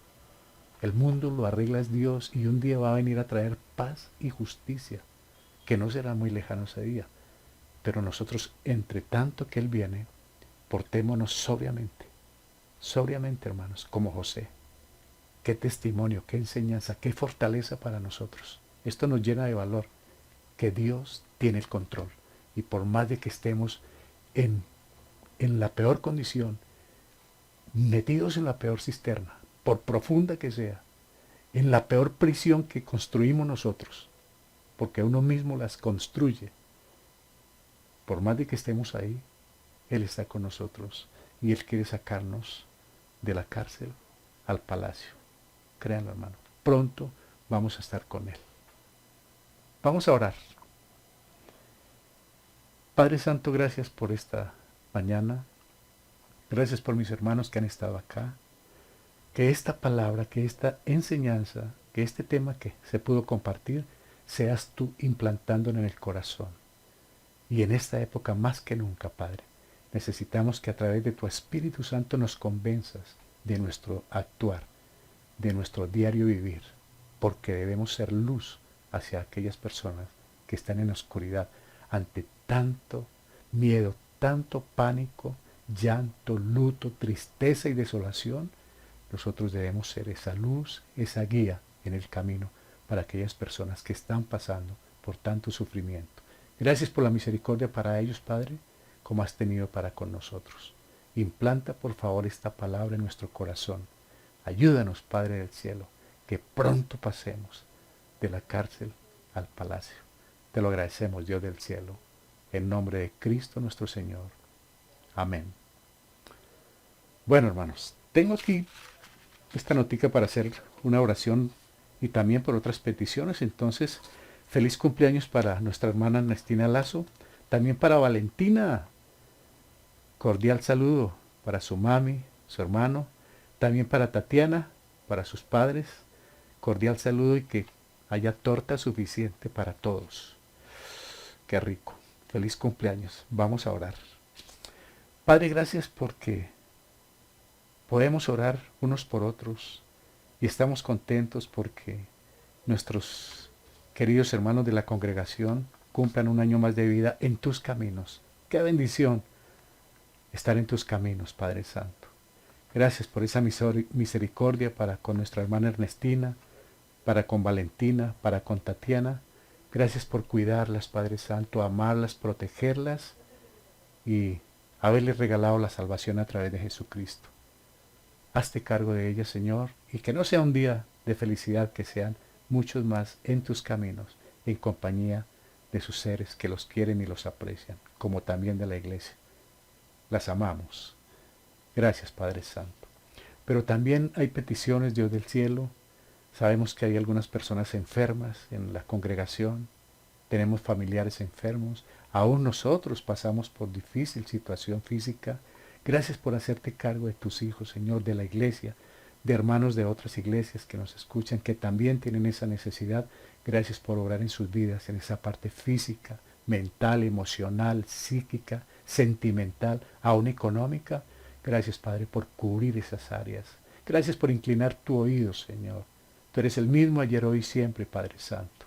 El mundo lo arregla es Dios y un día va a venir a traer paz y justicia, que no será muy lejano ese día. Pero nosotros, entre tanto que Él viene, portémonos sobriamente, hermanos, como José. Qué testimonio, qué enseñanza, qué fortaleza para nosotros. Esto nos llena de valor, que Dios tiene el control. Y por más de que estemos en la peor condición, metidos en la peor cisterna, por profunda que sea, en la peor prisión que construimos nosotros, porque uno mismo las construye, por más de que estemos ahí, Él está con nosotros y Él quiere sacarnos de la cárcel al palacio. Créanlo, hermano, pronto vamos a estar con Él. Vamos a orar. Padre Santo, gracias por esta mañana. Gracias por mis hermanos que han estado acá. Que esta palabra, que esta enseñanza, que este tema que se pudo compartir, seas tú implantándolo en el corazón. Y en esta época más que nunca, Padre, necesitamos que a través de tu Espíritu Santo nos convenzas de nuestro actuar, de nuestro diario vivir, porque debemos ser luz hacia aquellas personas que están en la oscuridad ante tanto miedo, tanto pánico, llanto, luto, tristeza y desolación. Nosotros debemos ser esa luz, esa guía en el camino para aquellas personas que están pasando por tanto sufrimiento. Gracias por la misericordia para ellos, Padre, como has tenido para con nosotros. Implanta, por favor, esta palabra en nuestro corazón. Ayúdanos, Padre del cielo, que pronto pasemos de la cárcel al palacio. Te lo agradecemos, Dios del cielo, en nombre de Cristo nuestro Señor. Amén. Bueno, hermanos, tengo aquí esta notica para hacer una oración y también por otras peticiones. Entonces, feliz cumpleaños para nuestra hermana Ernestina Lazo, también para Valentina. Cordial saludo para su mami, su hermano, también para Tatiana, para sus padres. Cordial saludo y que haya torta suficiente para todos. Qué rico. Feliz cumpleaños. Vamos a orar. Padre, gracias porque podemos orar unos por otros y estamos contentos porque nuestros queridos hermanos de la congregación cumplan un año más de vida en tus caminos. ¡Qué bendición estar en tus caminos, Padre Santo! Gracias por esa misericordia para con nuestra hermana Ernestina, para con Valentina, para con Tatiana. Gracias por cuidarlas, Padre Santo, amarlas, protegerlas y haberles regalado la salvación a través de Jesucristo. Hazte cargo de ellas, Señor, y que no sea un día de felicidad, que sean muchos más en tus caminos, en compañía de sus seres que los quieren y los aprecian, como también de la iglesia. Las amamos. Gracias, Padre Santo. Pero también hay peticiones, Dios del cielo. Sabemos que hay algunas personas enfermas en la congregación. tenemos familiares enfermos, aún nosotros pasamos por difícil situación física. Gracias por hacerte cargo de tus hijos, Señor, de la iglesia, de hermanos de otras iglesias que nos escuchan, que también tienen esa necesidad. Gracias por obrar en sus vidas, en esa parte física, mental, emocional, psíquica, sentimental, aún económica. Gracias, Padre, por cubrir esas áreas. Gracias por inclinar tu oído, Señor. Tú eres el mismo ayer, hoy y siempre, Padre Santo.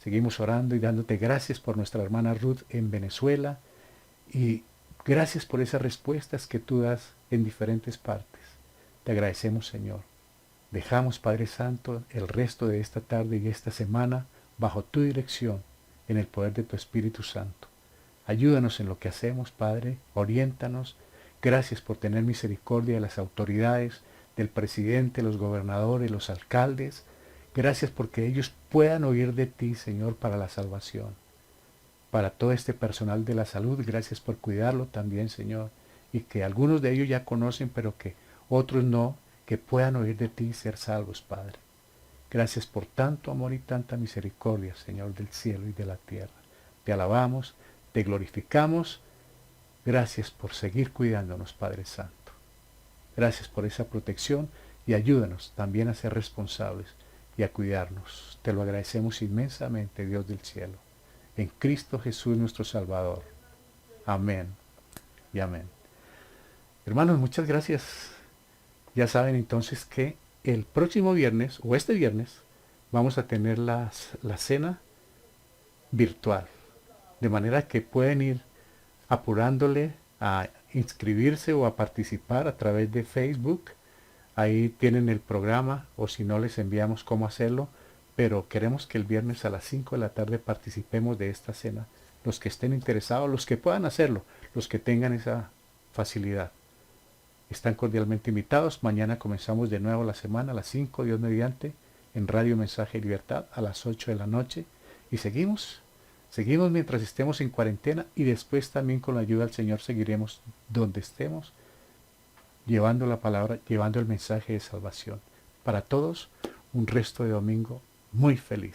Seguimos orando y dándote gracias por nuestra hermana Ruth en Venezuela y gracias por esas respuestas que tú das en diferentes partes. Te agradecemos, Señor. Dejamos, Padre Santo, el resto de esta tarde y esta semana bajo tu dirección en el poder de tu Espíritu Santo. Ayúdanos en lo que hacemos, Padre. Oriéntanos. Gracias por tener misericordia de las autoridades, del presidente, los gobernadores, los alcaldes. Gracias porque ellos puedan oír de ti, Señor, para la salvación. Para todo este personal de la salud, gracias por cuidarlo también, Señor. Y que algunos de ellos ya conocen, pero que otros no, que puedan oír de ti y ser salvos, Padre. Gracias por tanto amor y tanta misericordia, Señor, del cielo y de la tierra. Te alabamos, te glorificamos. Gracias por seguir cuidándonos, Padre Santo. Gracias por esa protección y ayúdanos también a ser responsables y a cuidarnos. Te lo agradecemos inmensamente, Dios del cielo. En Cristo Jesús nuestro Salvador. Amén y amén. Hermanos, muchas gracias. Ya saben entonces que el próximo viernes, o este viernes, vamos a tener la cena virtual. De manera que pueden ir apurándole a inscribirse o a participar a través de Facebook. Ahí tienen el programa, o si no les enviamos cómo hacerlo, pero queremos que el viernes a las 5 de la tarde participemos de esta cena. Los que estén interesados, los que puedan hacerlo, los que tengan esa facilidad. Están cordialmente invitados. Mañana comenzamos de nuevo la semana a las 5, Dios mediante, en Radio Mensaje y Libertad a las 8 de la noche. Y seguimos mientras estemos en cuarentena y después también con la ayuda del Señor seguiremos donde estemos, llevando la palabra, llevando el mensaje de salvación. Para todos, un resto de domingo muy feliz.